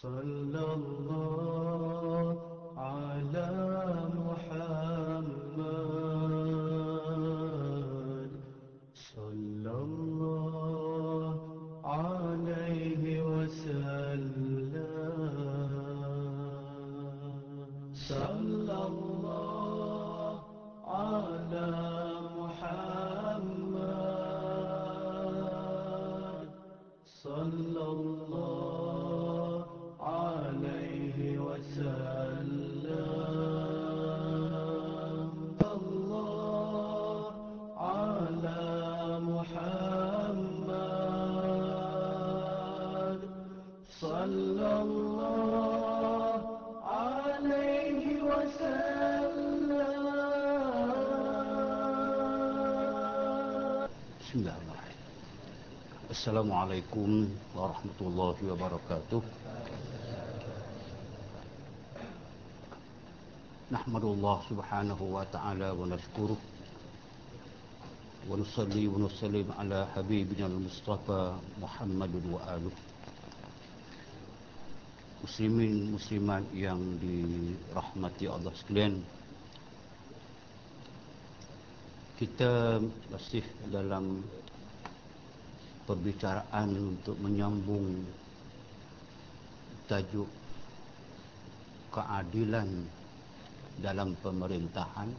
صلى الله على محمد صلى الله عليه وسلم صلى الله على محمد صلى الله عليه وسلم الله على محمد صلى الله عليه وسلم. Bismillahirrahmanirrahim. Assalamualaikum warahmatullahi wabarakatuh. Nahmadullah subhanahu wa ta'ala wa nashkuruh wa nusalli wa nusallim ala habibina al-Mustafa Muhammadun wa aluh. Muslimin muslimat yang dirahmati Allah sekalian, kita masih dalam perbicaraan untuk menyambung tajuk keadilan dalam pemerintahan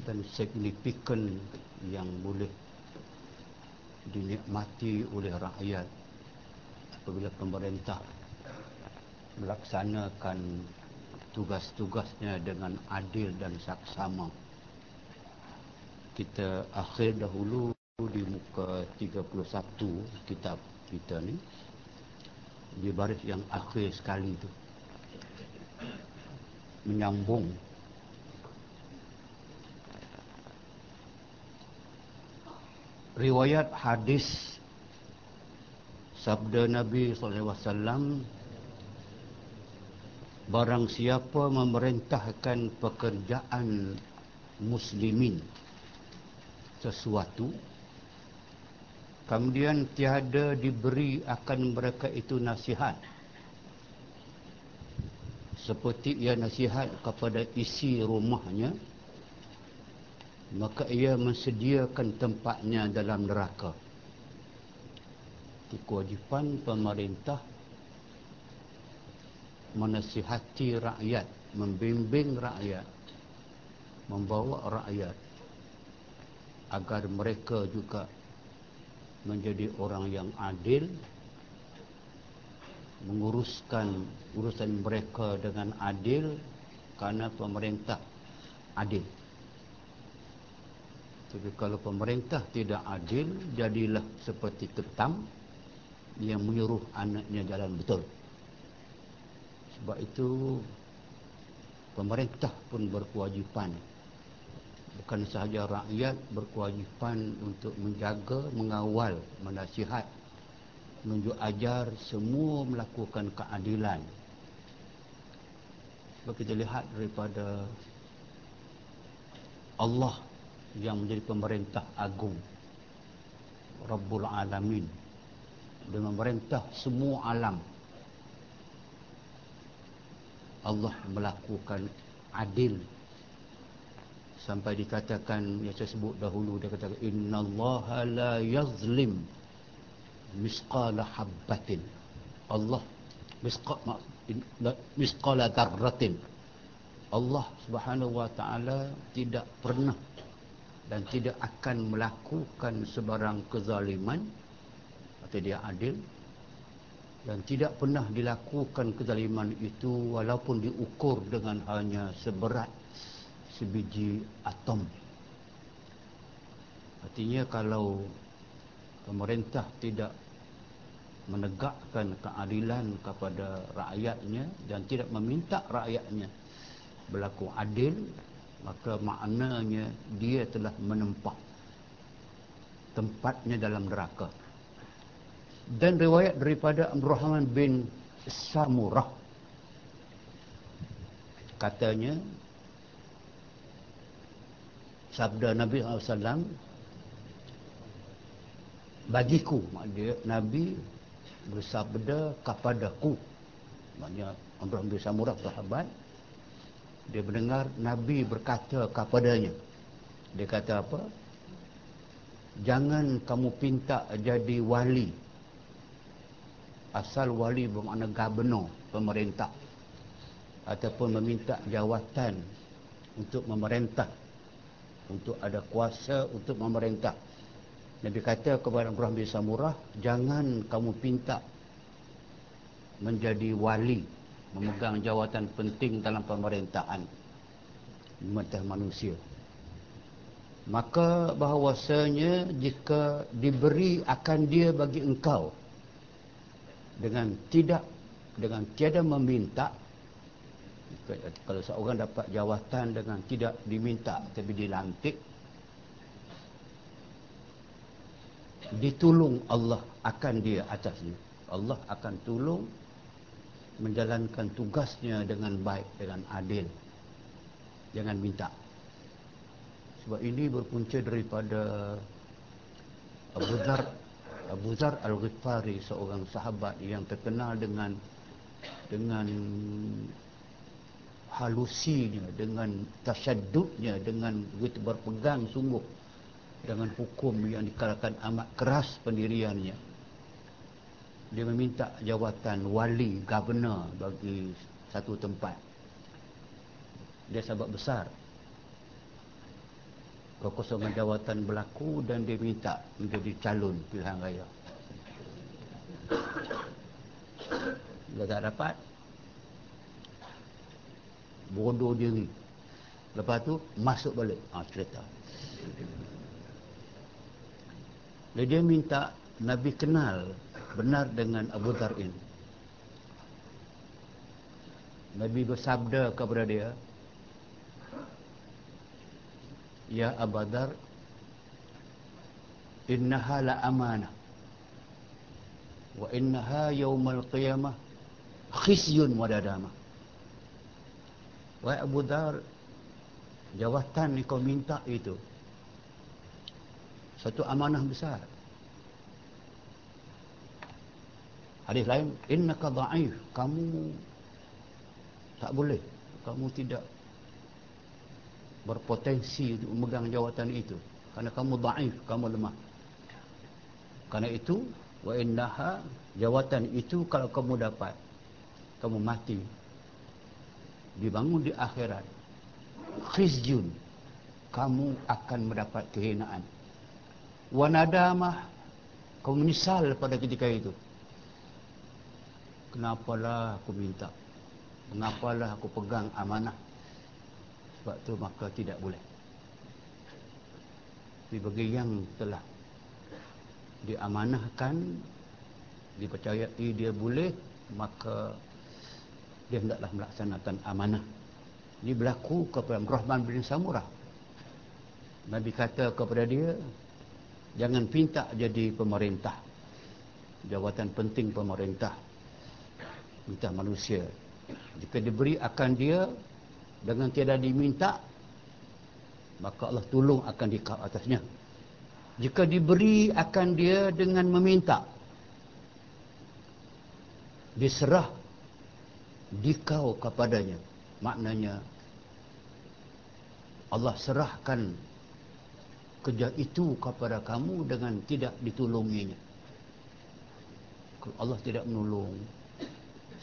dan signifikan yang boleh dinikmati oleh rakyat apabila pemerintah melaksanakan tugas-tugasnya dengan adil dan saksama. Kita akhir dahulu di muka 31 kitab kita ni, di baris yang akhir sekali tu, menyambung riwayat hadis sabda Nabi SAW, barang siapa memerintahkan pekerjaan muslimin sesuatu, kemudian tiada diberi akan mereka itu nasihat, seperti ia nasihat kepada isi rumahnya, maka ia mensediakan tempatnya dalam neraka. Itu kewajipan pemerintah menasihati rakyat, membimbing rakyat, membawa rakyat agar mereka juga menjadi orang yang adil, menguruskan urusan mereka dengan adil, karena pemerintah adil. Tapi kalau pemerintah tidak adil, jadilah seperti ketam yang menyuruh anaknya jalan betul. Sebab itu pemerintah pun berkewajipan, bukan sahaja rakyat berkewajipan untuk menjaga, mengawal, menasihat, menunjuk ajar semua melakukan keadilan. Sebab kita lihat daripada Allah yang menjadi pemerintah agung, Rabbul Alamin, dia memerintah semua alam. Allah melakukan adil, sampai dikatakan, yang saya sebut dahulu, dia kata innallaha la yazlim misqala habbatin. Allah misqala darratin. Allah Subhanahu wa taala tidak pernah dan tidak akan melakukan sebarang kezaliman, atau dia adil, dan tidak pernah dilakukan kezaliman itu walaupun diukur dengan hanya seberat sebiji atom. Artinya kalau pemerintah tidak menegakkan keadilan kepada rakyatnya dan tidak meminta rakyatnya berlaku adil, maka maknanya dia telah menempah tempatnya dalam neraka. Dan riwayat daripada Abdul Rahman bin Samurah, katanya sabda Nabi SAW, bagiku, dia Nabi bersabda kepadaku. Maknanya Abdullah bin Samurah sahabat, dia mendengar Nabi berkata kepadanya. Dia kata apa? Jangan kamu pinta jadi wali. Asal wali bermakna gubernur, pemerintah, ataupun meminta jawatan untuk memerintah, untuk ada kuasa untuk memerintah. Nabi kata kepada Abdullah bin Samurah, jangan kamu pinta menjadi wali, memegang jawatan penting dalam pemerintahan manusia. Maka bahawasanya jika diberi akan dia bagi engkau dengan tiada meminta, kalau seorang dapat jawatan dengan tidak diminta tapi dilantik, ditolong Allah akan dia atasnya. Allah akan tolong menjalankan tugasnya dengan baik, dengan adil. Jangan minta. Sebab ini berpunca daripada Abu Dzar Al-Ghifari, seorang sahabat yang terkenal dengan halusinya, dengan tasyaddudnya, dengan begitu berpegang sungguh dengan hukum yang dikatakan amat keras pendiriannya. Dia meminta jawatan wali, gubernur bagi satu tempat. Dia sahabat besar. Kekosongan jawatan berlaku dan dia minta menjadi calon pilihan raya. Dia tak dapat, bodoh diri. Lepas tu masuk balik. Cerita. Dan dia minta Nabi kenal benar dengan Abu Dzar ini. Nabi bersabda kepada dia, Ya Abu Dzar, innaha la amanah wa innaha yaumal qiyamah khizyun wa nadamah. Wahai Abu Dzar, jawatan yang kau minta itu satu amanah besar. Hadis lain, innaka dha'if, kamu tak boleh, kamu tidak berpotensi untuk memegang jawatan itu kerana kamu dhaif, kamu lemah. Kerana itu, wa innaha, jawatan itu kalau kamu dapat, kamu mati, dibangun di akhirat, khizyun, kamu akan mendapat kehinaan, wa nadamah, kamu menyesal pada ketika itu. Kenapalah aku minta, mengapalah aku pegang amanah. Sebab tu maka tidak boleh. Tapi bagi yang telah diamanahkan, dipercayai dia boleh, maka dia hendaklah melaksanakan amanah. Ini berlaku kepada Rahman bin Samurah. Nabi kata kepada dia, jangan pinta jadi pemerintah, jawatan penting pemerintah, minta manusia. Jika diberi akan dia dengan tiada diminta, maka Allah tolong akan di atasnya. Jika diberi akan dia dengan meminta, diserah dikau kepadanya. Maknanya Allah serahkan kerja itu kepada kamu dengan tidak ditolonginya. Kalau Allah tidak menolong,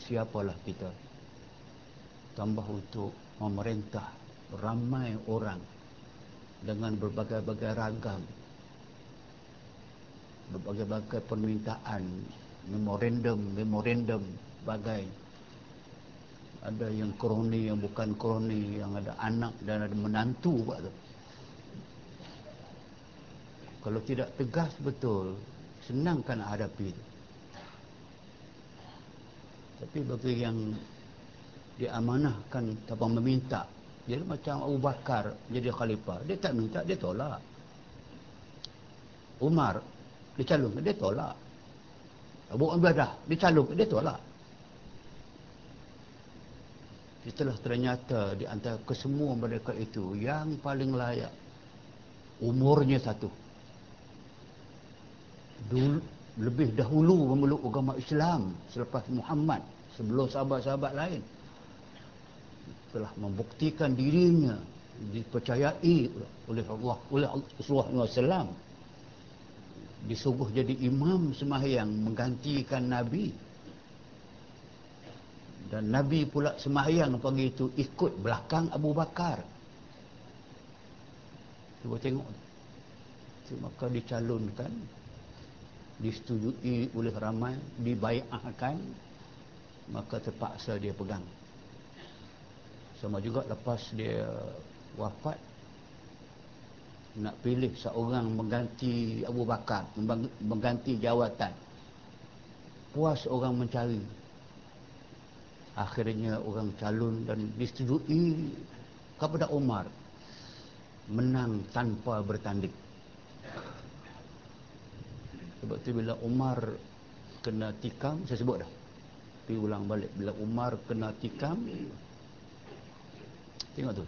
siapalah kita? Tambah untuk memerintah ramai orang dengan berbagai-bagai ragam, berbagai-bagai permintaan, memorandum bagai. Ada yang kroni, yang bukan kroni, yang ada anak dan ada menantu buat tu. Kalau tidak tegas betul, senang kan hadapi itu. Tapi bagi yang diamanahkan tanpa meminta, jadi macam Abu Bakar jadi khalifah, dia tak minta, dia tolak. Umar dicalonkan, dia tolak. Abu Ubaidah dicalonkan, dia tolak. Setelah ternyata di antara kesemua mereka itu yang paling layak, umurnya satu, lebih dahulu memeluk agama Islam selepas Muhammad, sebelum sahabat-sahabat lain, telah membuktikan dirinya dipercayai oleh Allah, oleh Rasulullah SAW, disuruh jadi imam sembahyang menggantikan Nabi, dan Nabi pula sembahyang pagi itu ikut belakang Abu Bakar. Cuba tengok, maka dicalonkan, disetujui oleh ramai, dibaiatkan, maka terpaksa dia pegang. Sama juga lepas dia wafat, nak pilih seorang mengganti Abu Bakar, mengganti jawatan, puas orang mencari, akhirnya orang calon dan disetujui kepada Umar, menang tanpa bertanding. Sebab tu bila Umar kena tikam, saya sebut dah, tapi ulang balik, bila Umar kena tikam, tengok tu,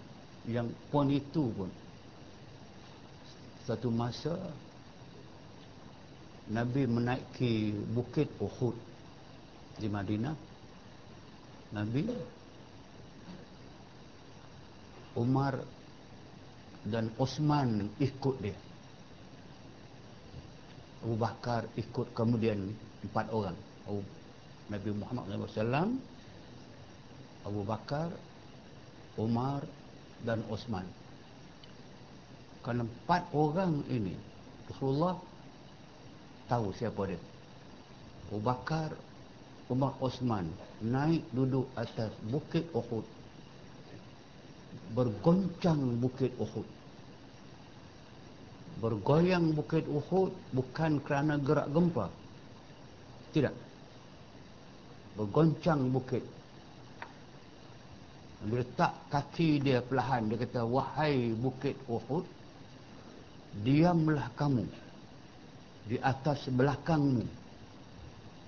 yang pon itu pun satu masa Nabi menaiki bukit Uhud di Madinah. Nabi, Umar dan Osman ikut dia, Abu Bakar ikut, kemudian 4 orang, Nabi Muhammad SAW, Abu Bakar, Umar dan Osman. Kerana 4 orang ini Rasulullah tahu siapa dia. Abu Bakar, Umar, Osman naik duduk atas bukit Uhud, bergoncang bukit Uhud, bergoyang bukit Uhud, bukan kerana gerak gempa, tidak, bergoncang bukit. Dia letak kaki dia perlahan, dia kata, wahai bukit Uhud, diamlah kamu, di atas belakangmu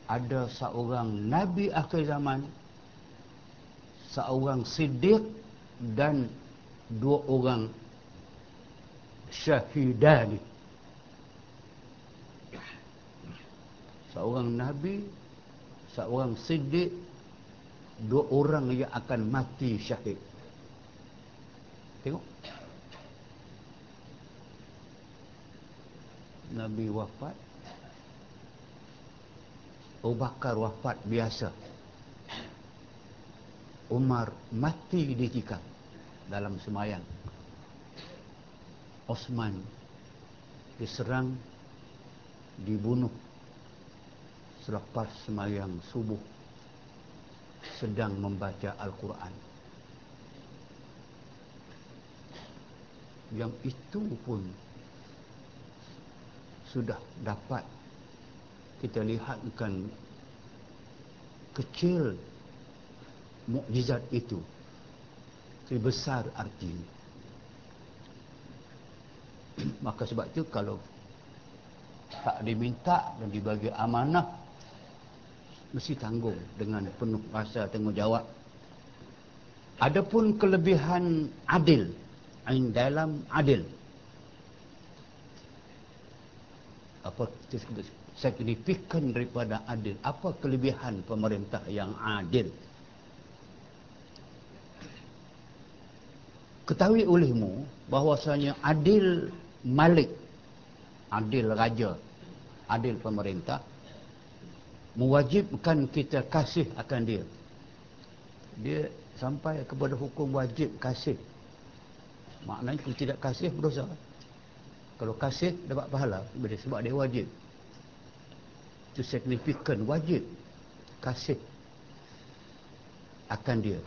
ada seorang Nabi akhir zaman, seorang Siddiq, dan 2 orang syahidani. Seorang Nabi, seorang Siddiq, 2 orang yang akan mati syahid. Tengok, Nabi wafat, Abu Bakar wafat biasa, Umar mati ditikam dalam semayang, Osman diserang, dibunuh selepas semayang subuh sedang membaca Al-Quran. Yang itu pun sudah dapat kita lihatkan kecil mukjizat itu, tapi besar artinya. Maka sebab itu kalau tak diminta dan dibagi amanah, mesti tanggung dengan penuh rasa tanggungjawab. Adapun kelebihan adil, dalam adil, apa signifikan daripada adil, apa kelebihan pemerintah yang adil? Ketahui olehmu bahwasanya adil malik, adil raja, adil pemerintah, mewajibkan kita kasih akan dia. Dia sampai kepada hukum wajib kasih. Maknanya kalau tidak kasih berdosa. Kalau kasih dapat pahala sebab dia wajib. Itu signifikan wajib kasih akan dia.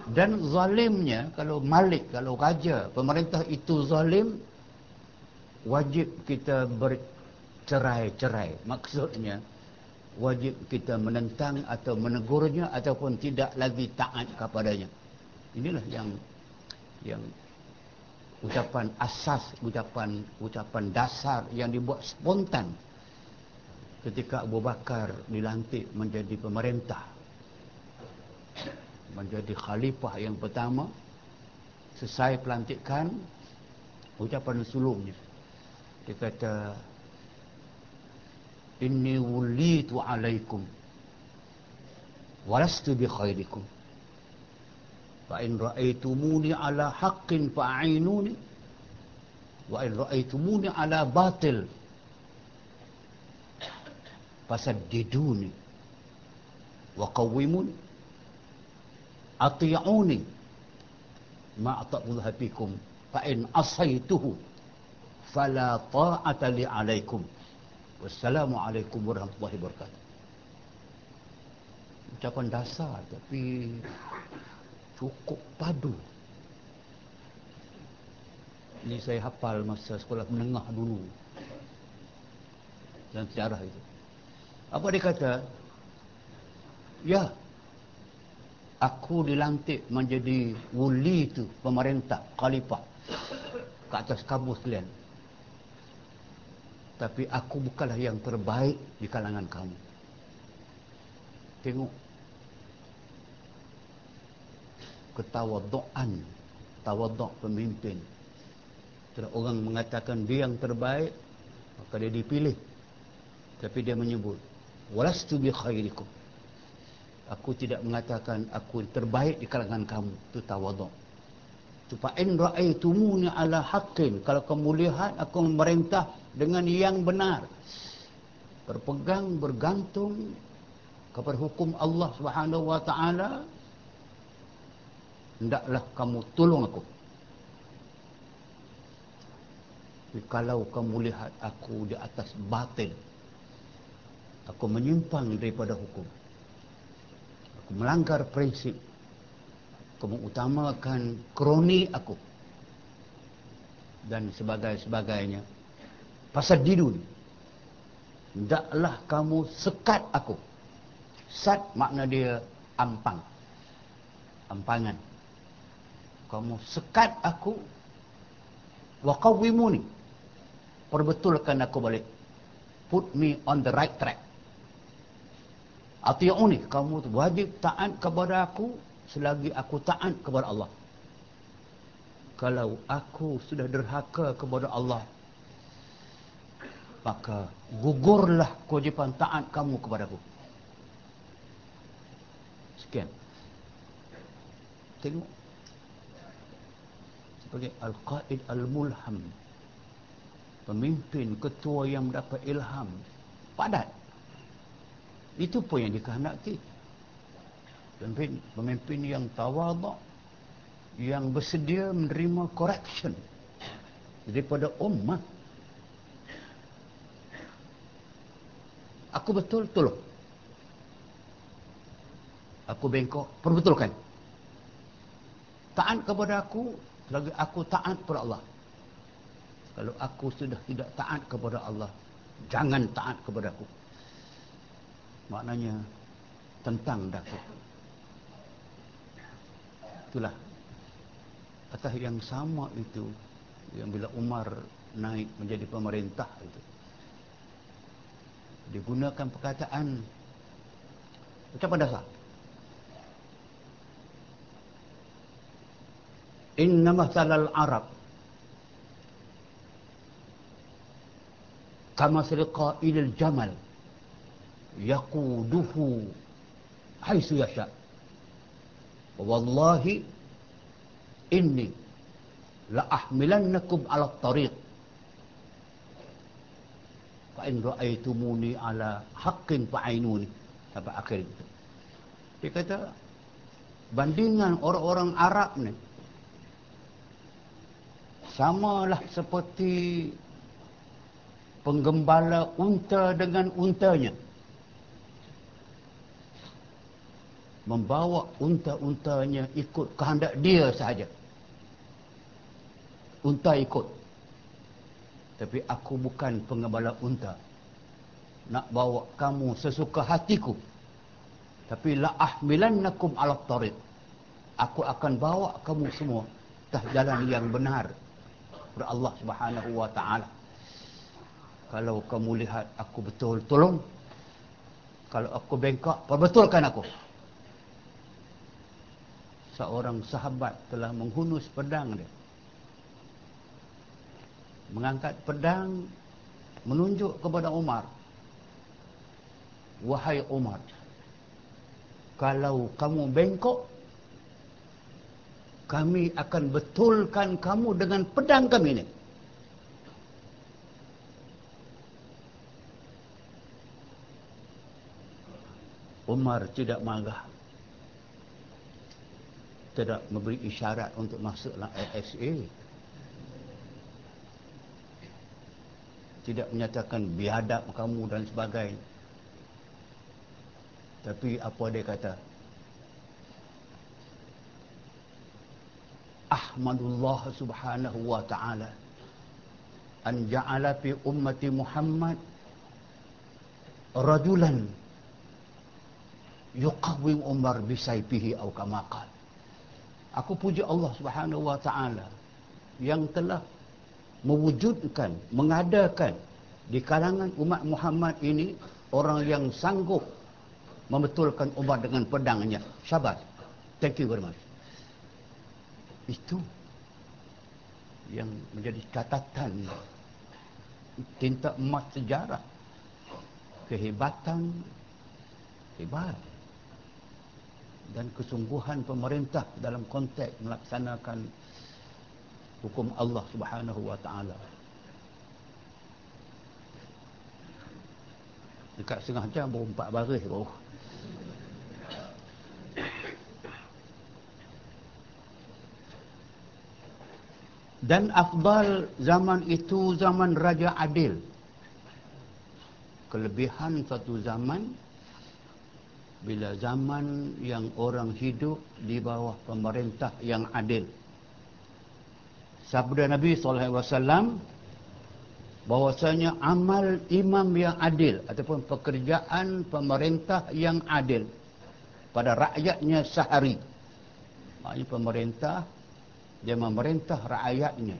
Dan zalimnya, kalau malik, kalau raja, pemerintah itu zalim, wajib kita bercerai-cerai. Maksudnya wajib kita menentang atau menegurnya ataupun tidak lagi taat kepadanya. Inilah yang ucapan asas, ucapan dasar yang dibuat spontan ketika Abu Bakar dilantik menjadi pemerintah, menjadi khalifah yang pertama. Selesai pelantikan, ucapan sulungnya, dia kata, inni wulitu alaikum walastu bi khairikum fa in ra'aitumuni ala haqqin fa'inuni wa in ra'aitumuni ala batil fasaddiduni wa qawwimuni ati'uni ma ata'udhu fikum fa in asaituhu fala ta'ata li alaikum. Wassalamualaikum warahmatullahi wabarakatuh. Ucapan dasar tapi cukup padu. Ini saya hafal masa sekolah menengah dulu dalam sejarah itu. Apa dia kata? Ya, aku dilantik menjadi wali itu, pemerintah, khalifah ke atas kamu sekalian. Tapi aku bukanlah yang terbaik di kalangan kamu. Tengok ketawaduan, tawaduk pemimpin. Kalau orang mengatakan dia yang terbaik, maka dia dipilih. Tapi dia menyebut, walastu bi khairikum. Aku tidak mengatakan aku terbaik di kalangan kamu. Itu tawaduk. Fa in ra'aitumuni ala haqqin, kalau kamu lihat aku memerintah dengan yang benar, berpegang, bergantung kepada hukum Allah Subhanahu wa taala, hendaklah kamu tolong aku. Tapi kalau kamu lihat aku di atas batil, aku menyimpang daripada hukum, aku melanggar prinsip, aku mengutamakan kroni aku dan sebagainya, fasaddidun, hendaklah kamu sekat aku. Sad makna dia ampang, ampangan. Kamu sekat aku. Wa qawwimuni, perbetulkan aku balik, put me on the right track. Ati'uni, kamu wajib taat kepada aku selagi aku taat kepada Allah. Kalau aku sudah derhaka kepada Allah, maka gugurlah kewajipan taat kamu kepadaku. Sekian. Tengok. Sebagai Al-Qaid Al-Mulham, pemimpin, ketua yang mendapat ilham, padat. Itu pun yang dikehendaki. Pemimpin yang tawaduk, yang bersedia menerima correction daripada ummah. Aku betul, tolong. Aku bengkok, perbetulkan. Taat kepada aku selagi aku taat kepada Allah. Kalau aku sudah tidak taat kepada Allah, jangan taat kepada aku. Maknanya tentang daku. Itulah atas yang sama itu yang bila Umar naik menjadi pemerintah itu, digunakan perkataan ucapan dasar. Inna mathalal Arab kama qa'ilil jamal yaquduhu haitsu yasha. Wallahi inni la ahmilannakum 'ala at-tariq fa in ra'aytumuni 'ala haqqin fa'inuni, sampai akhir itu. Dia kata bandingan orang-orang Arab ni samalah seperti penggembala unta dengan untanya, membawa unta-untanya ikut kehendak dia sahaja. Unta ikut, tapi aku bukan penggembala unta, nak bawa kamu sesuka hatiku. Tapi la ahmilannakum 'ala tariq, aku akan bawa kamu semua atas jalan yang benar kepada Allah Subhanahu wa taala. Kalau kamu lihat aku betul, tolong. Kalau aku bengkok, perbetulkan aku. Seorang sahabat telah menghunus pedang dia, mengangkat pedang menunjuk kepada Umar. wahai Umar, kalau kamu bengkok, kami akan betulkan kamu dengan pedang kami ni. Umar tidak marah, tidak memberi isyarat untuk masuk dalam LSA, tidak menyatakan biadab kamu dan sebagainya. Tapi apa dia kata? Ahmadullah subhanahu wa ta'ala an ja'ala fi ummati Muhammad rajulan yuqawwim Umar bisayfihi aw kama qala. Aku puji Allah subhanahu wa ta'ala yang telah mewujudkan, mengadakan di kalangan umat Muhammad ini orang yang sanggup membetulkan Umar dengan pedangnya. Syabas. Thank you very much. Itu yang menjadi catatan tinta emas sejarah. Kehebatan, hebat. Dan kesungguhan pemerintah dalam konteks melaksanakan hukum Allah subhanahu wa ta'ala. Dekat setengah jam baru 4 baris baru. Dan afdal zaman itu zaman Raja Adil. Kelebihan satu zaman bila zaman yang orang hidup di bawah pemerintah yang adil. Sabda Nabi SAW bahwasanya amal imam yang adil ataupun pekerjaan pemerintah yang adil pada rakyatnya sehari. Maksudnya pemerintah, dia memerintah rakyatnya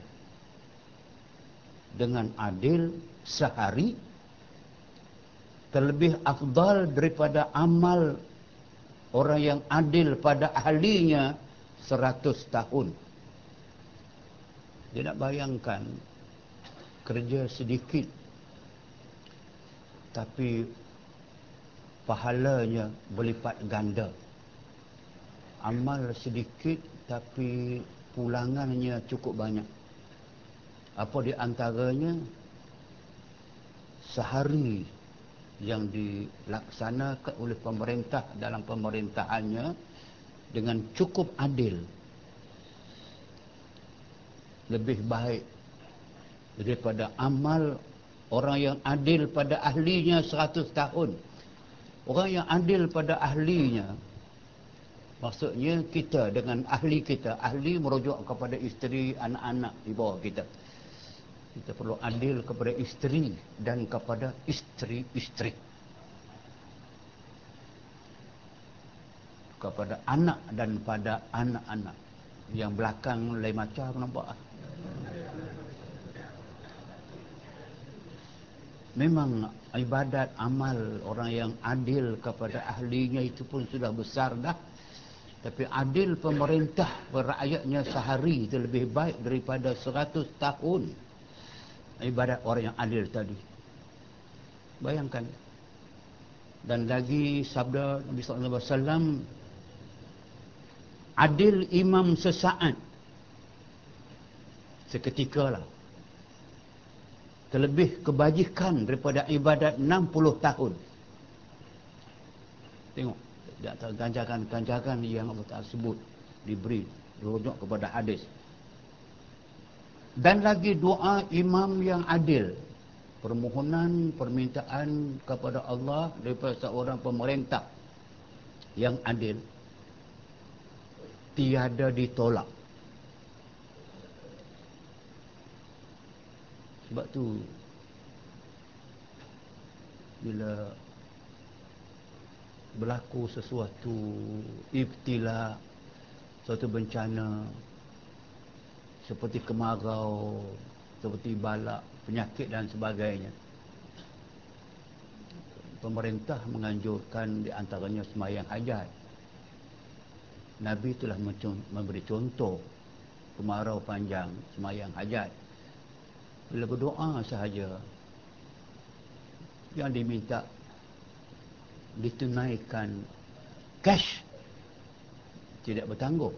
dengan adil sehari, terlebih afdal daripada amal orang yang adil pada ahlinya 100 tahun. Dia nak bayangkan kerja sedikit tapi pahalanya berlipat ganda. Amal sedikit tapi pulangannya cukup banyak. Apa di antaranya? Sehari yang dilaksanakan oleh pemerintah dalam pemerintahannya dengan cukup adil, lebih baik daripada amal orang yang adil pada ahlinya 100 tahun. Orang yang adil pada ahlinya, maksudnya kita dengan ahli kita. Ahli merujuk kepada isteri, anak-anak di bawah kita. Kita perlu adil kepada isteri dan kepada isteri-isteri. Kepada anak dan pada anak-anak. Yang belakang lain macam nampak. Memang ibadat amal orang yang adil kepada ahlinya itu pun sudah besar dah. Tapi adil pemerintah rakyatnya sehari itu lebih baik daripada 100 tahun ibadat orang yang adil tadi. Bayangkan. Dan lagi sabda Nabi SAW, adil imam sesaat, seketika lah, terlebih kebajikan daripada ibadat 60 tahun. Tengok di antara ganjaran-ganjaran yang Allah Ta'ala sebut, diberi rujuk kepada hadis. Dan lagi doa imam yang adil, permohonan, permintaan kepada Allah daripada seorang pemerintah yang adil, tiada ditolak. Sebab tu bila berlaku sesuatu ibtila, suatu bencana seperti kemarau, seperti balak, penyakit dan sebagainya, pemerintah menganjurkan di antaranya sembahyang hajat. Nabi telah memberi contoh kemarau panjang, sembahyang hajat. Bila berdoa sahaja yang diminta ditunaikan cash, tidak bertanggung,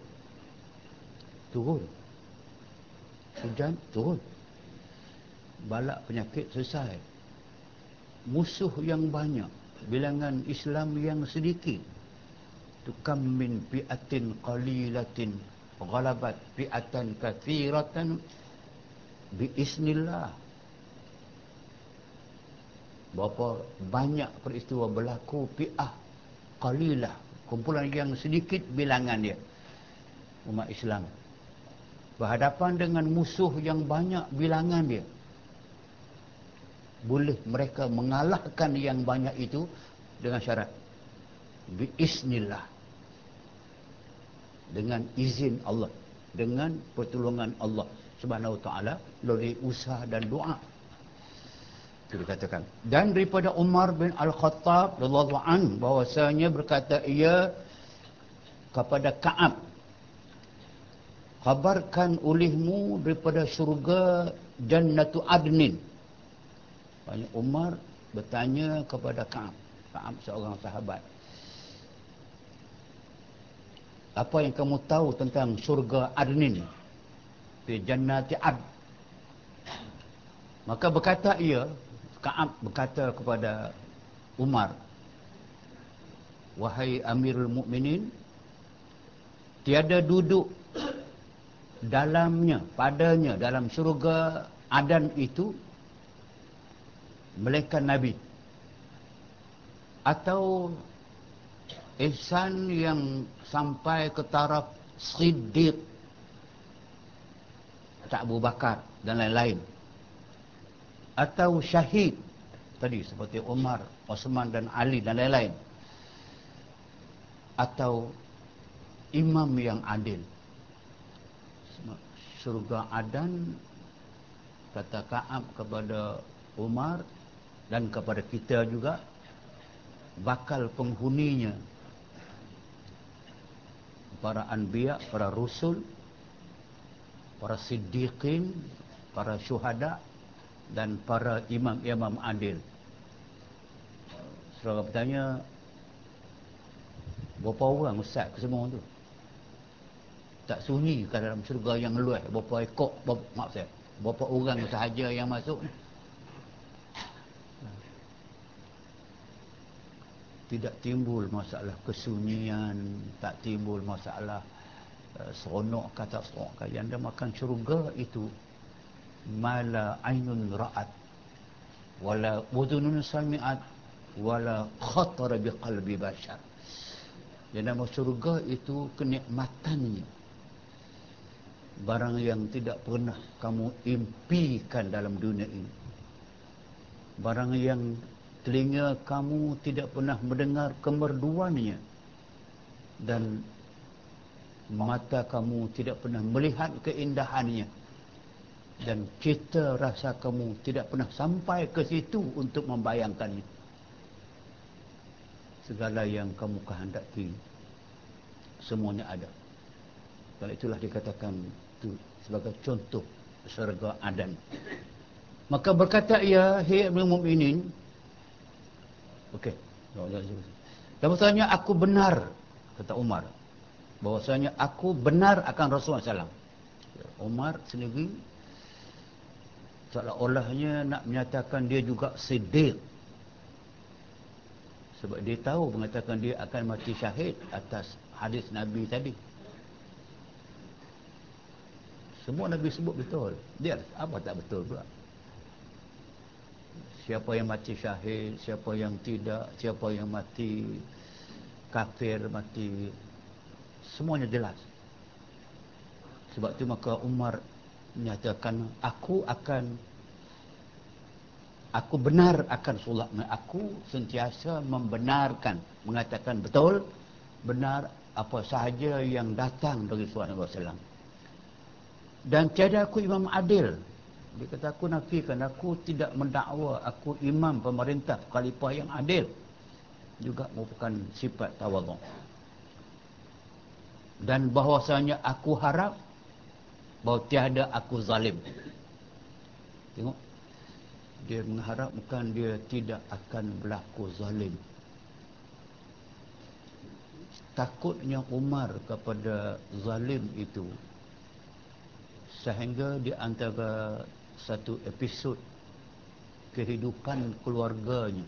turun. Hujan turun, balak penyakit selesai, musuh yang banyak, bilangan Islam yang sedikit. Tukam min fi'atin qalilatin ghalabat fi'atan katsiratan biiznillah. Berapa banyak peristiwa berlaku, fi'ah qalilah, kumpulan yang sedikit bilangan dia, umat Islam berhadapan dengan musuh yang banyak bilangan dia. Boleh mereka mengalahkan yang banyak itu dengan syarat biiznillah, dengan izin Allah, dengan pertolongan Allah Subhanahu wa taala melalui usaha dan doa. Itu dikatakan. Dan daripada Umar bin Al-Khattab radhiyallahu anhu bahwasanya berkata ia kepada Ka'ab, kabarkan olehmu daripada syurga Jannatu Adnin. Banyak Umar bertanya kepada Ka'ab. Ka'ab seorang sahabat. Apa yang kamu tahu tentang syurga Adnin? Di Jannati Ad. Maka berkata ia, Ka'ab berkata kepada Umar, wahai Amirul Mukminin, tiada duduk dalamnya, padanya, dalam syurga Adan itu melainkan Nabi atau ihsan yang sampai ke taraf Siddiq, Abu Bakar dan lain-lain, atau syahid tadi seperti Umar, Osman dan Ali dan lain-lain, atau imam yang adil. Surga Adan, kata Ka'ab kepada Umar dan kepada kita juga, bakal penghuninya para anbiya, para rusul, para siddiqin, para syuhada dan para imam-imam adil. Saudara bertanya, berapa orang ustaz ke semua tu? Tak sunyi ke dalam syurga yang luas, berapa ekor, berapa orang sahaja yang masuk ni? Tidak timbul masalah kesunyian, tak timbul masalah seronok kata seronok kaya anda makan syurga itu. Mala ainun ra'at wala udhunun sami'at wala khatara biqalbi bashar. Jadi nama syurga itu kenikmatannya, barang yang tidak pernah kamu impikan dalam dunia ini, barang yang telinga kamu tidak pernah mendengar kemerduannya, dan mata kamu tidak pernah melihat keindahannya, dan cita rasa kamu tidak pernah sampai ke situ untuk membayangkannya. Segala yang kamu kehendaki semuanya ada. Dan itulah dikatakan itu sebagai contoh syurga Adan. Maka berkata ia, hai Mukminin, okey, dan bertanya, aku benar, kata Umar, bahwasanya aku benar akan Rasulullah SAW. Umar sendiri seolah-olahnya nak menyatakan dia juga siddiq, sebab dia tahu mengatakan dia akan mati syahid atas hadis Nabi tadi. Semua Nabi sebut betul, dia apa tak betul pula? Siapa yang mati syahid, siapa yang tidak, siapa yang mati kafir, mati, semuanya jelas. Sebab itu maka Umar menyatakan, aku benar akan Rasulullah. Aku sentiasa membenarkan, mengatakan betul, benar apa sahaja yang datang dari Rasulullah SAW. Dan tiada aku imam adil. Dia kata, aku nafikan, aku tidak mendakwa aku imam pemerintah, khalifah yang adil. Juga merupakan sifat tawadhu. Dan bahwasanya aku harap bahawa tiada aku zalim. Tengok, dia mengharapkan dia tidak akan berlaku zalim. takutnya Umar kepada zalim itu, sehingga di antara satu episod kehidupan keluarganya,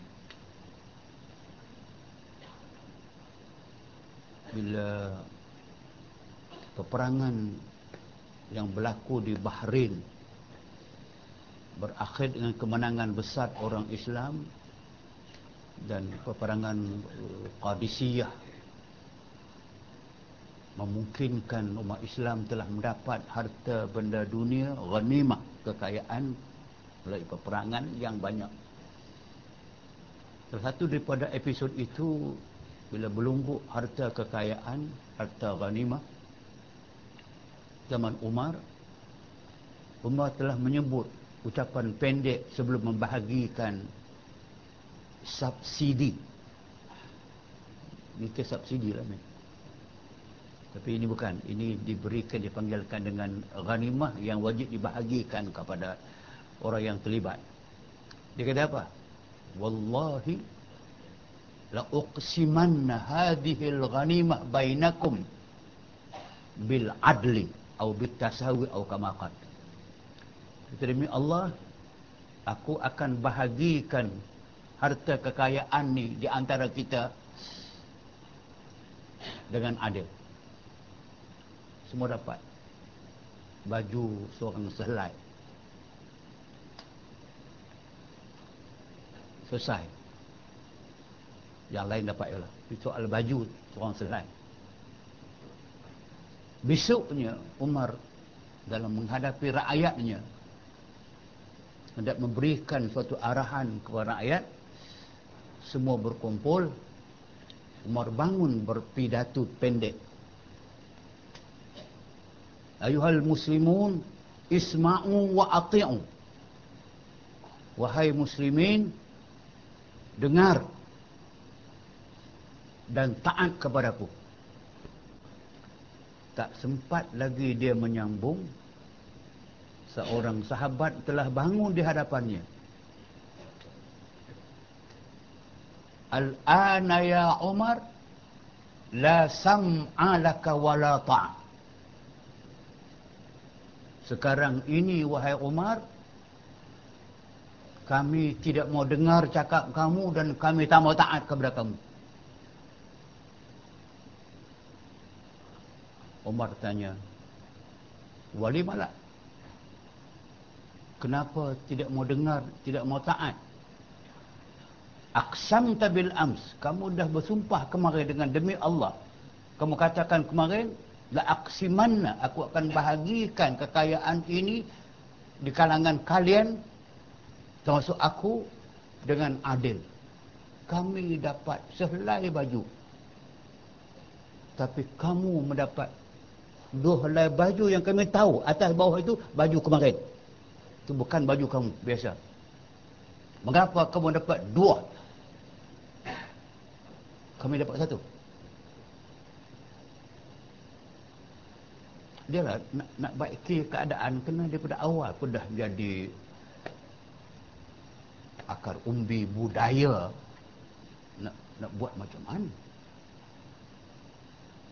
bila peperangan yang berlaku di Bahrain berakhir dengan kemenangan besar orang Islam, dan peperangan Qadisiyah memungkinkan umat Islam telah mendapat harta benda dunia, ghanimah, kekayaan melalui peperangan yang banyak. Salah satu daripada episod itu, bila belunggu harta kekayaan, harta ghanimah zaman Umar telah menyebut ucapan pendek sebelum membahagikan subsidi. Ini ke subsidi lah ni. Tapi ini bukan. Ini diberikan, dipanggilkan dengan ghanimah yang wajib dibahagikan kepada orang yang terlibat. Dia kata apa? Wallahi la uqsimanna hadhil ghanimah bainakum bil adli atau bit tasawi atau kama qala. Demi Allah, aku akan bahagikan harta kekayaan ni di antara kita dengan adil. Semua dapat. Baju seorang sehelai. Selesai. Yang lain dapat ialah. Soal baju seorang sehelai. Besoknya Umar dalam menghadapi rakyatnya, hendak memberikan suatu arahan kepada rakyat, semua berkumpul. Umar bangun berpidato pendek. Ayuhal muslimun, isma'u wa ati'u. Wahai muslimin, dengar dan taat kepadaku. Tak sempat lagi dia menyambung, seorang sahabat telah bangun di hadapannya. Al-ana ya Umar, la sam'a laka wa la ta'a. Sekarang ini wahai Umar, kami tidak mau dengar cakap kamu dan kami tak mau taat kepada kamu. Umar tanya, wali malak, kenapa tidak mau dengar, tidak mau taat? Aqsamta bil ams, kamu dah bersumpah kemarin dengan demi Allah. Kamu katakan kemarin, la aqsimanna, aku akan bahagikan kekayaan ini di kalangan kalian, termasuk aku, dengan adil. Kami dapat sehelai baju, tapi kamu mendapat dua helai baju yang kami tahu atas bawah itu baju kemarin. Itu bukan baju kamu biasa. Mengapa kamu dapat dua? Kami dapat satu. Dia lah nak baiki keadaan, kena daripada awal pun dah jadi akar umbi budaya. Nak buat macam mana?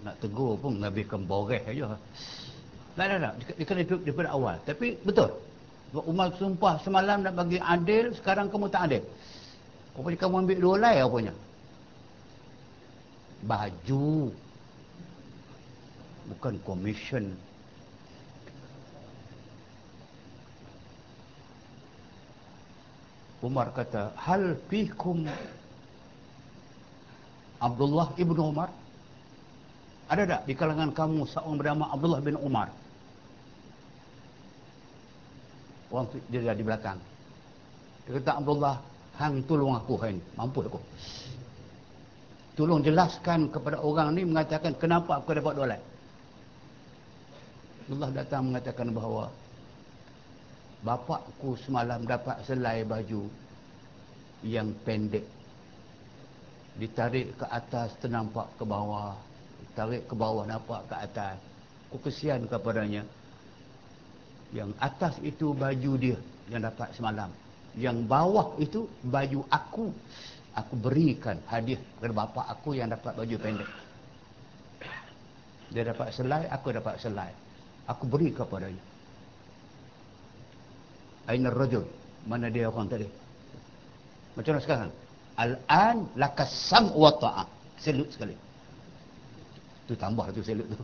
Nak tegur pun ngabikan boreh aja. Tak. Dia kena daripada awal. Tapi betul. Umar sumpah semalam nak bagi adil, sekarang kamu tak adil. Rupanya kamu ambil dua helai rupanya. Baju, bukan komisen. Umar kata, hal fikum Abdullah ibn Umar? Ada tak di kalangan kamu seorang bernama Abdullah bin Umar? Orang dia di belakang. Dia kata, Abdullah, hang tolong aku hari ni. Mampu aku. Tolong jelaskan kepada orang ni, mengatakan kenapa aku dapat dua helai. Abdullah datang mengatakan bahawa bapakku semalam dapat selai baju yang pendek. Ditarik ke atas, ternampak ke bawah. Tarik ke bawah, nampak ke atas. Aku kesian kepadanya. Yang atas itu baju dia yang dapat semalam. Yang bawah itu baju aku. Aku berikan hadiah kepada bapa aku yang dapat baju pendek. Dia dapat selai, aku dapat selai. Aku beri kepadanya. Aina rajul? Mana dia orang tadi? Macam mana sekarang? Al-an lakas sam wa ta'a. Selut sekali. Tu tambah tu selut tu.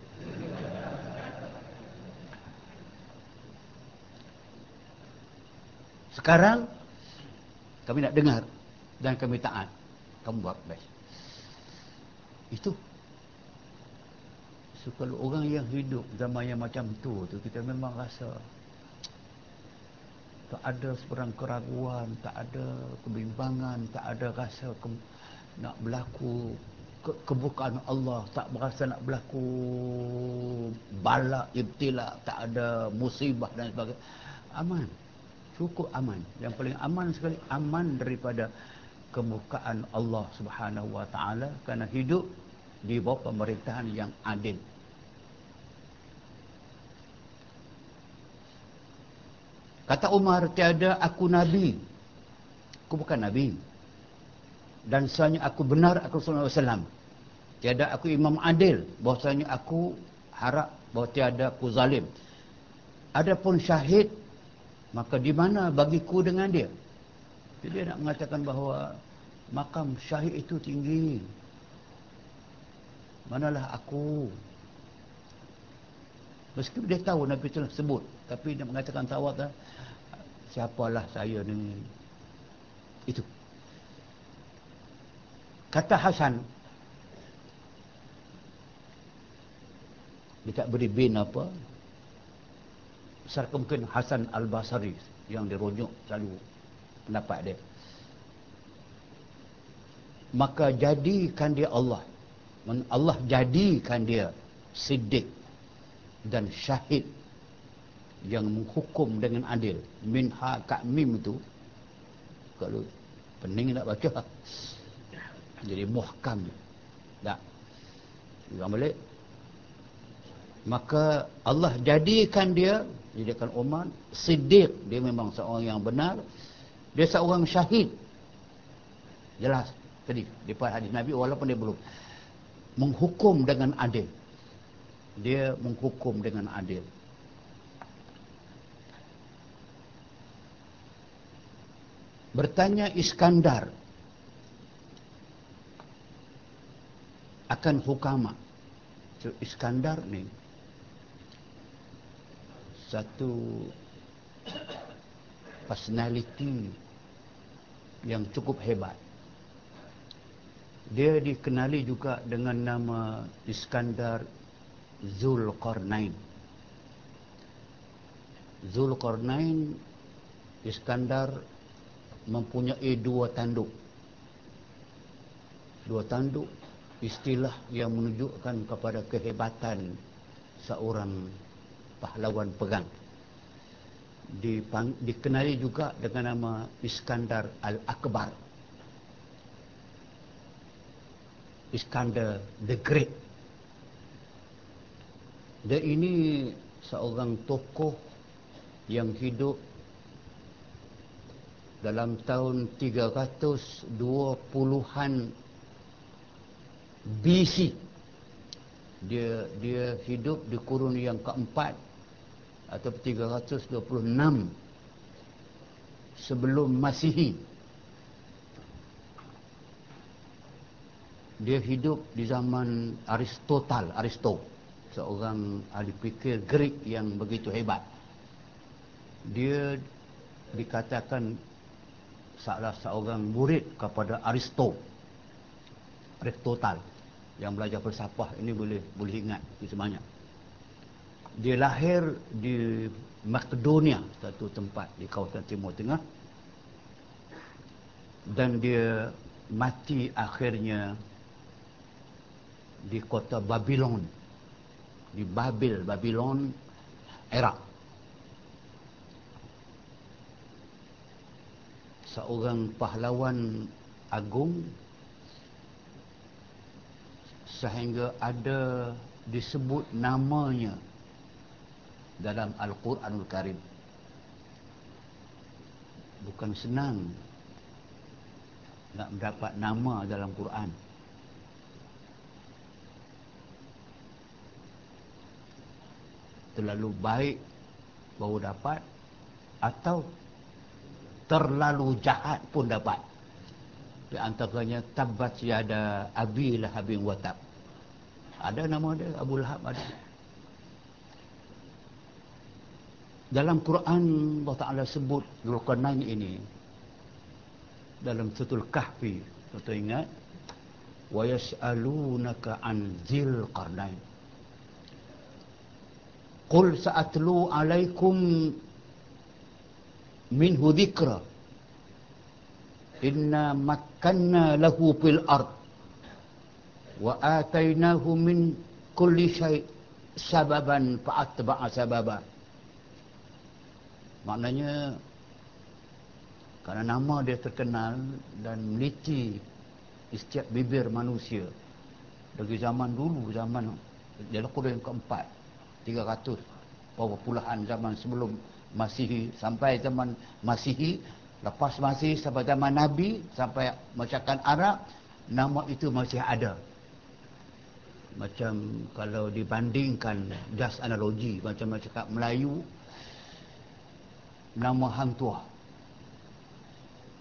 Sekarang kami nak dengar dan kami taat. Kamu buat best. Itu. So, kalau orang yang hidup zaman yang macam tu kita memang rasa tak ada sebarang keraguan, tak ada kebimbangan, tak ada rasa nak berlaku kebukaan Allah, tak berasa nak berlaku bala, ibtila, tak ada musibah dan sebagainya. Aman. Cukup aman. Yang paling aman sekali, aman daripada kemukaan Allah Subhanahu wa taala, kerana hidup di bawah pemerintahan yang adil. Kata Umar, tiada aku nabi. Aku bukan nabi. Dan sebenarnya aku benar, aku sallallahu alaihi wasallam. Tiada aku imam adil, bahwasanya aku harap bahawa tiada aku zalim. Adapun syahid, maka di mana bagiku dengan dia? Jadi dia nak mengatakan bahawa makam syahid itu tinggi. Manalah aku? Meskipun dia tahu Nabi telah sebut, tapi dia mengatakan tawad, siapalah saya ni? Itu. Kata Hasan, dia tak beri bin apa, besar kemungkinan Hasan Al-Basri yang dirujuk selalu pendapat dia. Maka jadikan dia Allah. Allah jadikan dia siddiq dan syahid yang menghukum dengan adil. Min ha ka mim itu, kalau pening nak baca jadi muhkam. Tak. Ulang balik. Maka Allah jadikan Umar siddiq, dia memang seorang yang benar, dia seorang syahid. Jelas tadi daripada hadis Nabi, walaupun dia belum menghukum dengan adil. Dia menghukum dengan adil. Bertanya Iskandar akan hukama. So, Iskandar ni satu personality yang cukup hebat. Dia dikenali juga dengan nama Iskandar Zulkarnain. Zulkarnain, Iskandar mempunyai dua tanduk. Dua tanduk, istilah yang menunjukkan kepada kehebatan seorang pahlawan perang. Dikenali juga dengan nama Iskandar Al-Akbar, Iskandar the Great. Dia ini seorang tokoh yang hidup dalam tahun 320-an BC. Dia hidup di kurun yang keempat atau 326 sebelum Masihi. Dia hidup di zaman Aristo, seorang ahli fikir Greek yang begitu hebat. Dia dikatakan salah seorang murid kepada Aristotle yang belajar falsafah ini boleh ingat di sebanyak. Dia lahir di Makedonia, satu tempat di kawasan Timur Tengah, dan dia mati akhirnya di kota Babylon, di Babylon, Iraq. Seorang pahlawan agung sehingga ada disebut namanya dalam Al-Quranul Karim. Bukan senang nak mendapat nama dalam Quran. terlalu baik baru dapat, atau terlalu jahat pun dapat. Di antaranya tabbat yada abi lahabin wa tab. Ada nama dia, Abu Lahab ada. Dalam Quran Allah Ta'ala sebut Zulkarnain ini dalam Suratul Kahfi. Kita ingat, wa yas'alunaka an dzil qarnain qul sa'atlu alaikum minhu dzikra inna makkanna lahu fil ard wa atainahu min kulli syai' sababan fa'atba'a sababa. Maknanya kerana nama dia terkenal dan meniti setiap bibir manusia dari zaman dulu, zaman dalam kurun yang keempat, 300 berapa puluhan zaman sebelum Masihi sampai zaman Masihi, lepas Masihi sampai zaman Nabi, sampai masyarakat Arab, nama itu masih ada. Macam kalau dibandingkan just analogi, macam masyarakat Melayu, nama Hang Tuah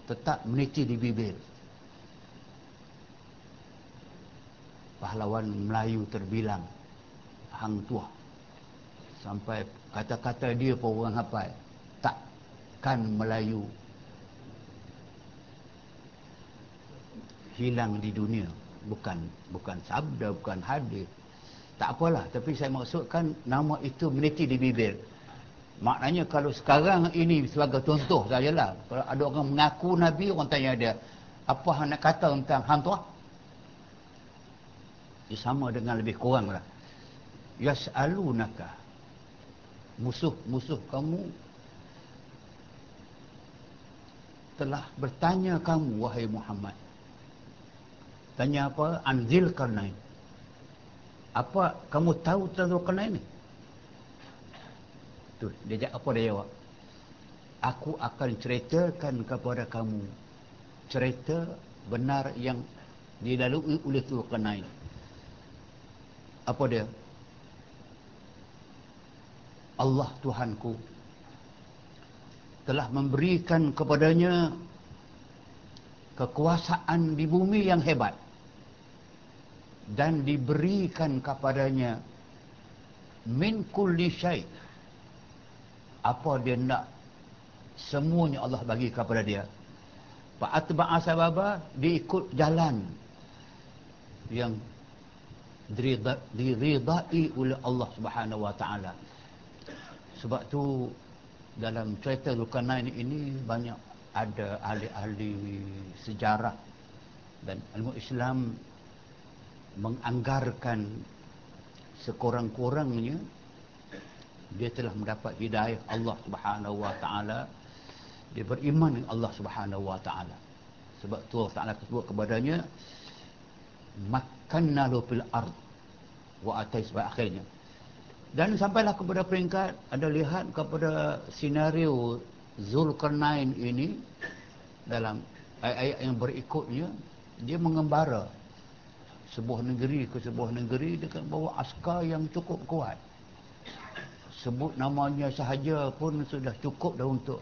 tetap meniti di bibir. Pahlawan Melayu terbilang, Hang Tuah. Sampai kata-kata dia pun orang hafal. Takkan Melayu hilang di dunia. Bukan sabda, bukan hadis. Tak apalah, tapi saya maksudkan nama itu meniti di bibir. Maknanya kalau sekarang ini sebagai contoh sajalah, kalau ada orang mengaku Nabi, orang tanya dia, apa hang nak kata tentang Hang Tuah? Dia sama dengan lebih kurang lah. Yas'alunaka, musuh-musuh kamu telah bertanya kamu, wahai Muhammad. Tanya apa? Anzil Qarnain. Apa kamu tahu tentang Zulkarnain ni? Tu, apa dia jawab? Aku akan ceritakan kepada kamu cerita benar yang dilalui oleh Zulkarnain. Apa dia? Allah Tuhanku telah memberikan kepadanya kekuasaan di bumi yang hebat, dan diberikan kepadanya min kulli syai', apa dia nak, semuanya Allah bagi kepada dia. Fa'atba'a sababa, dia ikut jalan yang diridai oleh Allah Subhanahu wa taala. Sebab tu dalam cerita Zulkarnain ini banyak ada ahli-ahli sejarah dan ilmu Islam menganggarkan sekurang-kurangnya dia telah mendapat hidayah Allah Subhanahu wa taala. Dia beriman dengan Allah Subhanahu wa taala. Sebab tu Allah Taala sebut kepadanya makkanna lahu fil ard wa atai sampai akhirnya. Dan sampailah kepada peringkat ada lihat kepada senario Zulkarnain ini dalam ayat-ayat yang berikutnya, dia mengembara sebuah negeri ke sebuah negeri dengan bawa askar yang cukup kuat. Sebut namanya sahaja pun sudah cukup dah untuk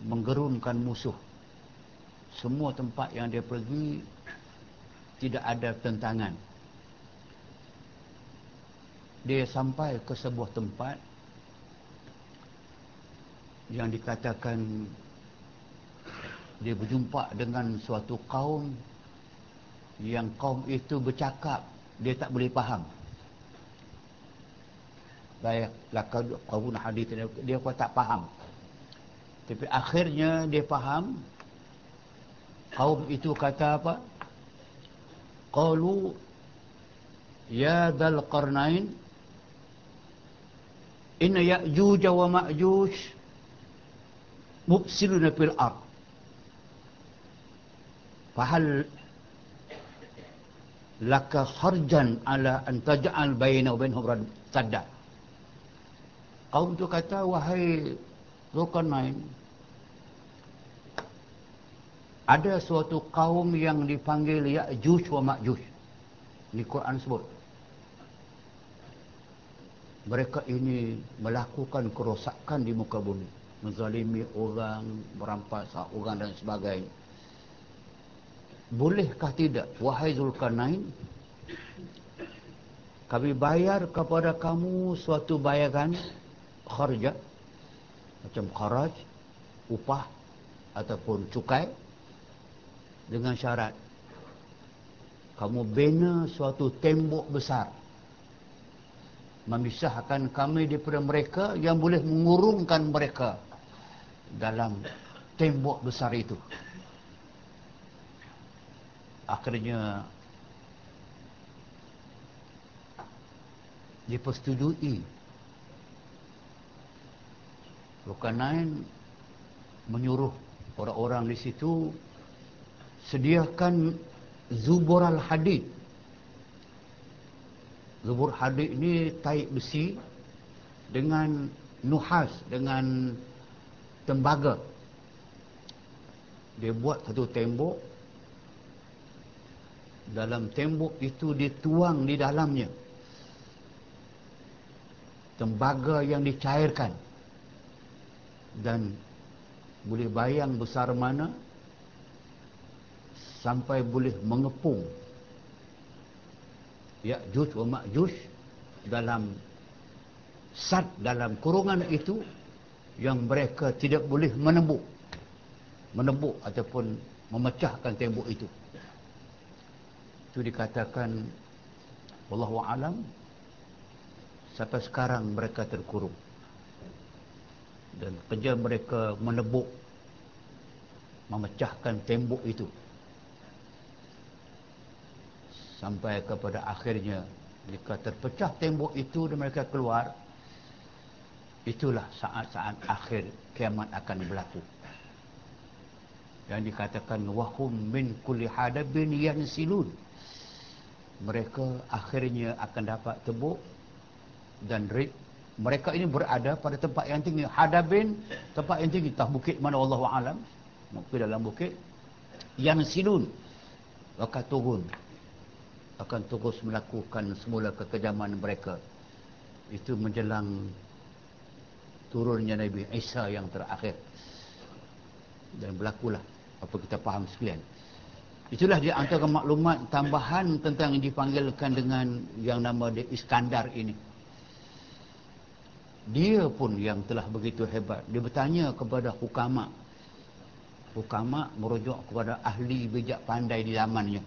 menggerunkan musuh. Semua tempat yang dia pergi tidak ada tentangan. Dia sampai ke sebuah tempat yang dikatakan dia berjumpa dengan suatu kaum yang kaum itu bercakap dia tak boleh faham. Baik, kaum hadis dia pun tak faham. Tapi akhirnya dia faham. Kaum itu kata apa? Qalu ya Dzal Qarnain inna Ya'juj wa Ma'juj mufsiduna fil ard. Fahal laka kharjan ala an taj'al baina wa bainahum sadda. Kaum itu kata, wahai Zulkarnain, ada suatu kaum yang dipanggil Ya'juj wa Ma'juj. Ini Quran sebut. mereka ini melakukan kerosakan di muka bumi, menzalimi orang, merampas hak orang dan sebagainya. Bolehkah tidak, wahai Zulkarnain, kami bayar kepada kamu suatu bayaran kharja, macam kharaj, upah ataupun cukai, dengan syarat kamu bina suatu tembok besar memisahkan kami daripada mereka yang boleh mengurungkan mereka dalam tembok besar itu. Akhirnya dipersetujui. Zulkarnain menyuruh orang-orang di situ sediakan zubur al-hadid. Zubur hadid ini taik besi dengan nuhas, dengan tembaga. Dia buat satu tembok. Dalam tembok itu dituang di dalamnya tembaga yang dicairkan. Dan boleh bayang besar mana sampai boleh mengepung Ya'juj wa Ma'juj dalam sad, dalam kurungan itu yang mereka tidak boleh menembuk ataupun memecahkan tembok itu. Itu dikatakan wallahu alam sampai sekarang mereka terkurung. Dan kerja mereka menebuk, memecahkan tembok itu. Sampai kepada akhirnya jika terpecah tembok itu dan mereka keluar, itulah saat-saat akhir kiamat akan berlaku. Yang dikatakan wahum min kulli hadabin yansilun. Mereka akhirnya akan dapat tebuk dan mereka ini berada pada tempat yang tinggi. Hadabin, tempat yang tinggi, entah bukit mana wallahu alam, mungkin dalam bukit. Yansilun, akan terus melakukan semula kekejaman mereka. Itu menjelang turunnya Nabi Isa yang terakhir. Dan berlakulah apa kita faham sekalian. Itulah di antara maklumat tambahan tentang yang dipanggilkan dengan yang nama dia Iskandar ini. Dia pun yang telah begitu hebat. Dia bertanya kepada hukama. Hukama merujuk kepada ahli bijak pandai di zamannya.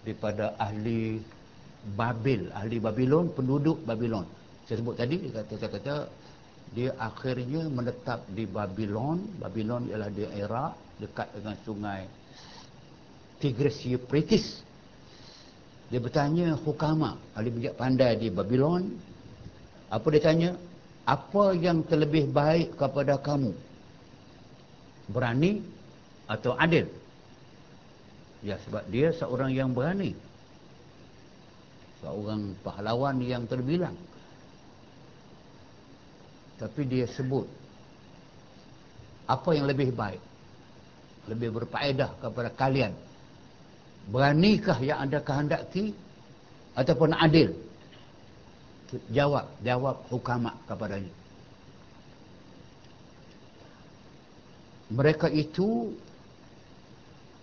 Daripada ahli Babil, ahli Babilon, penduduk Babilon. Saya sebut tadi, saya kata dia akhirnya menetap di Babilon. Babilon ialah di Iraq, dekat dengan sungai Tigris Euphrates. Dia bertanya hukama, ahli bijak pandai di Babilon. Apa dia tanya? Apa yang terlebih baik kepada kamu? Berani atau adil? Ya, sebab dia seorang yang berani, seorang pahlawan yang terbilang. Tapi dia sebut apa yang lebih baik, lebih berfaedah kepada kalian. Beranikah yang anda kehendaki ataupun adil? Jawab hukama kepadanya. Mereka itu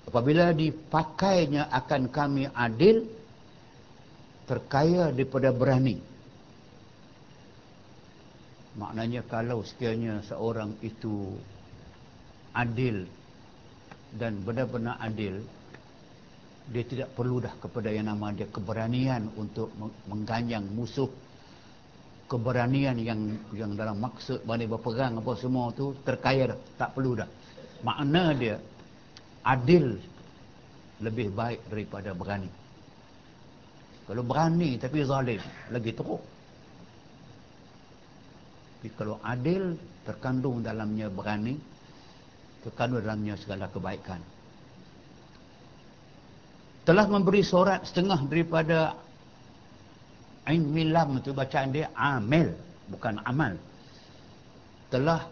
apabila dipakainya akan kami adil, terkaya daripada berani. Maknanya kalau sekiranya seorang itu adil dan benar-benar adil, dia tidak perlu dah kepada yang nama dia keberanian untuk mengganyang musuh. Keberanian yang dalam maksud berani berperang apa semua tu terkaya dah, tak perlu dah. Makna dia adil lebih baik daripada berani. Kalau berani tapi zalim, lagi teruk. Tapi kalau adil, terkandung dalamnya berani, terkandung dalamnya segala kebaikan. Telah memberi sorat setengah daripada Ain Milam itu bacaan dia amil, bukan amal. Telah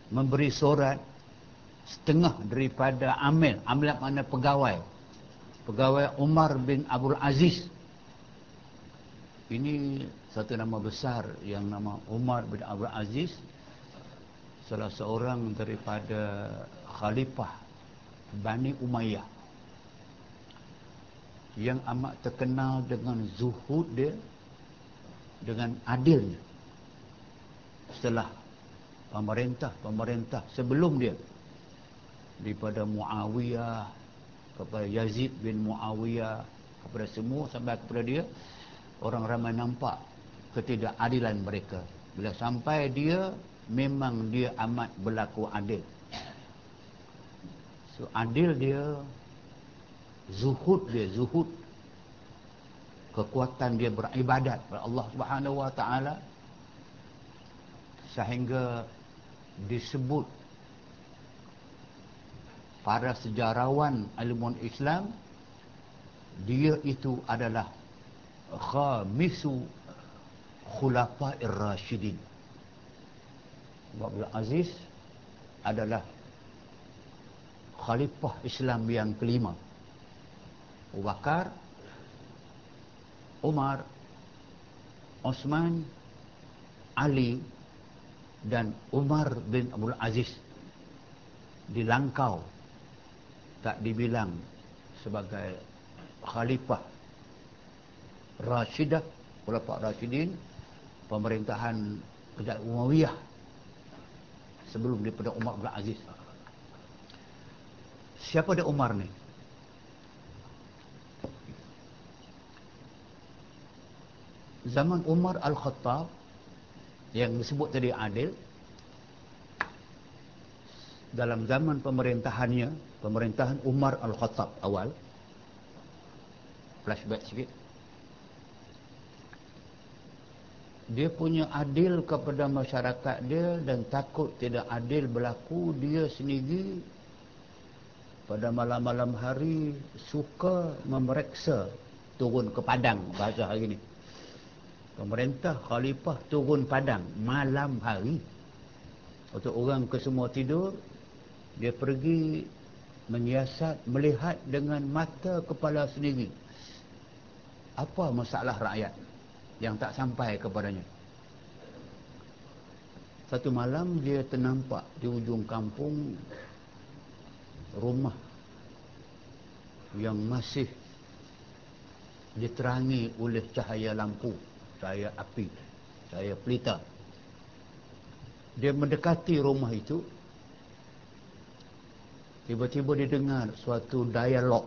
memberi sorat setengah daripada amil. Amil makna pegawai. Pegawai Umar bin Abdul Aziz. Ini satu nama besar yang nama Umar bin Abdul Aziz, salah seorang daripada khalifah Bani Umayyah yang amat terkenal dengan zuhud dia, dengan adilnya. Setelah pemerintah sebelum dia, daripada Muawiyah kepada Yazid bin Muawiyah, kepada semua sampai kepada dia, orang ramai nampak ketidakadilan mereka. Bila sampai dia, memang dia amat berlaku adil. So adil dia, zuhud dia, zuhud, kekuatan dia beribadat kepada Allah Subhanahu Wa Taala, sehingga disebut para sejarawan ilmuwan Islam, dia itu adalah khamisu khulafa'ir rasyidin. Abdul Aziz adalah khalifah Islam yang kelima. Abu Bakar, Umar, Osman, Ali dan Umar bin Abdul Aziz dilangkau, tak dibilang sebagai khalifah Rashidah, Khulafa Rasyidin, pemerintahan Kerajaan Umayyah sebelum daripada Umar bin Aziz. Siapa dia Umar ni? Zaman Umar Al-Khattab yang disebut tadi adil, dalam zaman pemerintahannya, pemerintahan Umar Al-Khattab awal, flashback sikit, dia punya adil kepada masyarakat dia, dan takut tidak adil berlaku, dia sendiri pada malam-malam hari suka memeriksa, turun ke padang bahasa hari ni. Pemerintah khalifah turun padang malam hari. Waktu orang kesemua tidur, dia pergi menyiasat, melihat dengan mata kepala sendiri apa masalah rakyat yang tak sampai kepadanya. Satu malam dia ternampak di ujung kampung rumah yang masih diterangi oleh cahaya lampu, cahaya api, cahaya pelita. Dia mendekati rumah itu, tiba-tiba dia dengar suatu dialog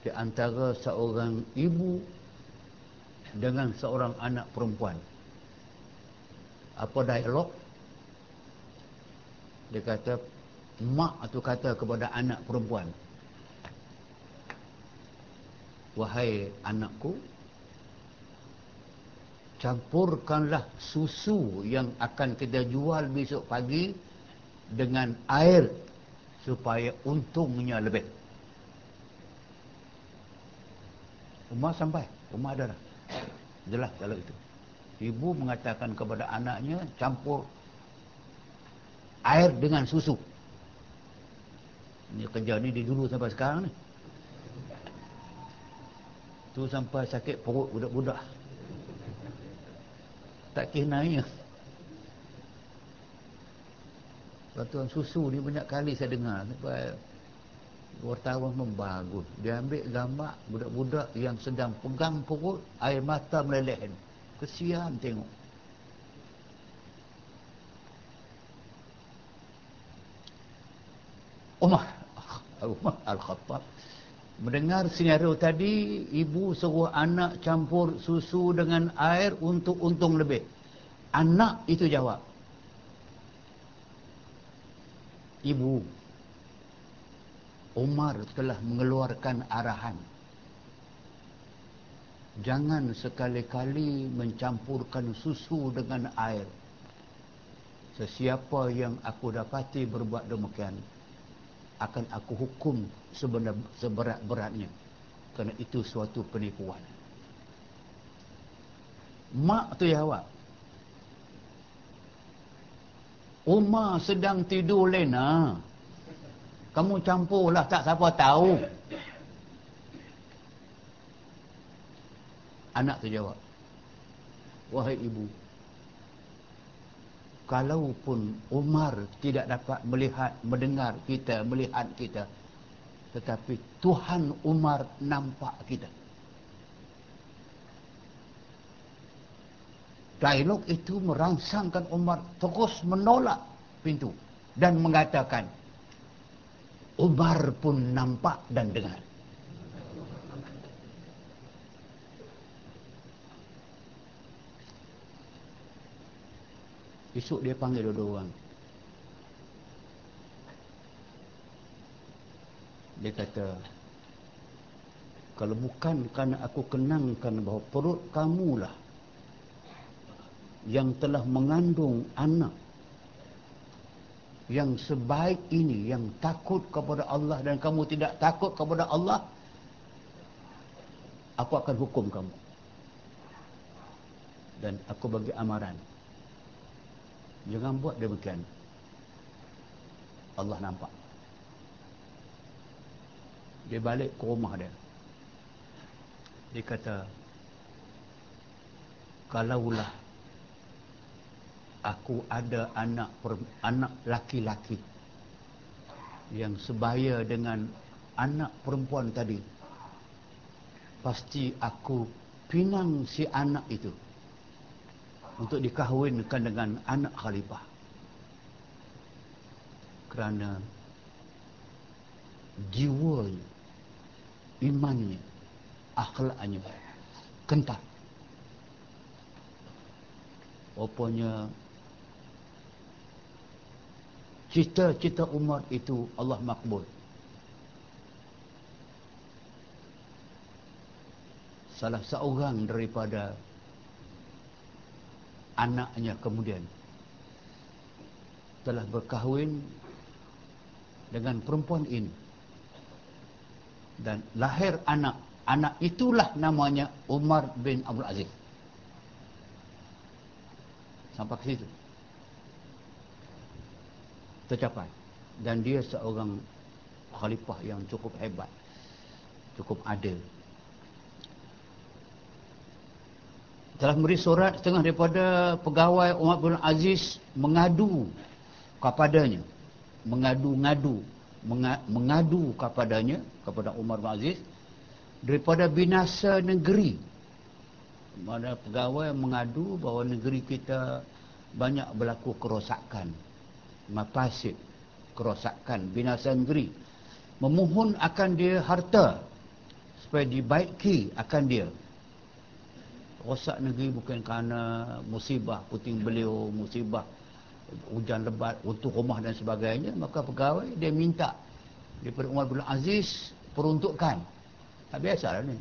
di antara seorang ibu dengan seorang anak perempuan. Apa dialog? Dia kata, mak tu kata kepada anak perempuan, wahai anakku, campurkanlah susu yang akan kita jual besok pagi dengan air supaya untungnya lebih. Umar sampai, Umar ada dah. Jelas kalau itu. Ibu mengatakan kepada anaknya, campur air dengan susu. Ini kerja ni di dulu sampai sekarang ni. Tu sampai sakit perut budak-budak. Tak kira. Bantuan susu ni banyak kali saya dengar. Sampai wartawan membagus. Dia ambil gambar budak-budak yang sedang pegang perut, air mata meleleh. Kesian tengok. Umar Al-Khattab mendengar senario tadi, ibu suruh anak campur susu dengan air untuk untung lebih. Anak itu jawab, ibu, Umar telah mengeluarkan arahan, jangan sekali-kali mencampurkan susu dengan air. Sesiapa yang aku dapati berbuat demikian, akan aku hukum seberat-beratnya, kerana itu suatu penipuan. Mak tu jawab, Umar sedang tidur lena, kamu campurlah, tak siapa tahu. Anak tu jawab, wahai ibu, kalaupun Umar tidak dapat mendengar kita, melihat kita, tetapi Tuhan Umar nampak kita. Dialog itu merangsangkan Umar terus menolak pintu dan mengatakan, Umar pun nampak dan dengar. Esok dia panggil dua-dua orang. Dia kata, kalau bukan kerana aku kenangkan bahawa perut kamulah yang telah mengandung anak yang sebaik ini, yang takut kepada Allah, dan kamu tidak takut kepada Allah, aku akan hukum kamu. Dan aku bagi amaran, jangan buat demikian. Allah nampak. Dia balik ke rumah dia. Dia kata, kalaulah aku ada anak laki-laki yang sebaya dengan anak perempuan tadi, pasti aku pinang si anak itu untuk dikahwinkan dengan anak khalifah. Kerana jiwanya, imannya, akhlaknya kental. Rupanya cita-cita Umar itu Allah makbul. Salah seorang daripada anaknya kemudian telah berkahwin dengan perempuan ini, dan lahir anak. Anak itulah namanya Umar bin Abdul Aziz. Sampai ke situ tercapai. Dan dia seorang khalifah yang cukup hebat, cukup adil. Telah memberi surat setengah daripada pegawai Umar bin Aziz mengadu kepadanya, mengadu kepadanya, kepada Umar bin Aziz, daripada binasa negeri. Mana pegawai mengadu bahawa negeri kita banyak berlaku kerosakan, mafasid, kerosakan, binasa negeri. Memohon akan dia harta supaya dibaiki akan dia. Rosak negeri bukan kerana musibah puting beliau, musibah hujan lebat, runtuh rumah dan sebagainya. Maka pegawai dia minta daripada Umar bin Aziz peruntukan. Tak biasalah ni.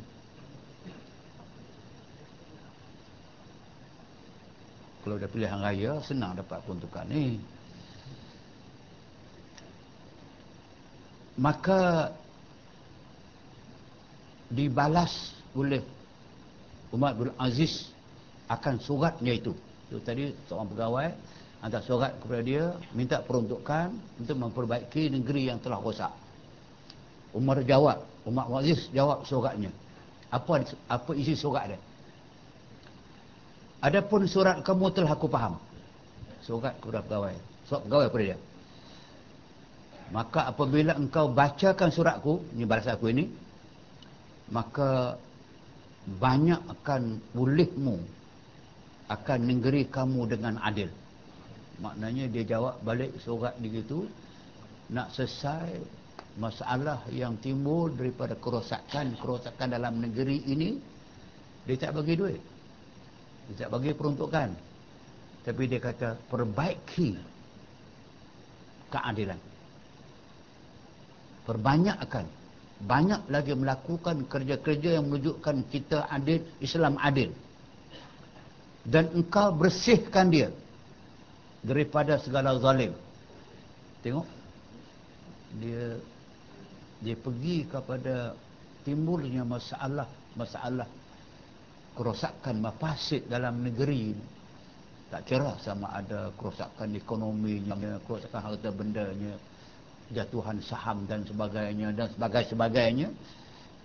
Kalau dah pilihan raya, senang dapat peruntukan ni. Maka dibalas oleh Umar bin Aziz akan suratnya itu. Itu tadi seorang pegawai hantar surat kepada dia, minta peruntukan untuk memperbaiki negeri yang telah rosak. Umar bin Aziz jawab suratnya. Apa isi surat dia? Adapun surat kamu telah aku faham. Surat kepada pegawai. Surat pegawai kepada dia. Maka apabila engkau bacakan suratku, ini balasan aku ini, maka banyak akan pulihmu akan negeri kamu dengan adil. Maknanya dia jawab balik surat dia itu, nak selesai masalah yang timbul daripada kerosakan dalam negeri ini. Dia tak bagi duit, dia tak bagi peruntukan, tapi dia kata perbaiki keadilan, perbanyakkan, banyak lagi melakukan kerja-kerja yang menunjukkan kita adil, Islam adil, dan engkau bersihkan dia daripada segala zalim. Tengok, dia pergi kepada timbulnya masalah kerosakan, mafasid dalam negeri ini. Tak kira sama ada kerosakan ekonominya, kerosakan harta bendanya, jatuhan saham dan sebagainya,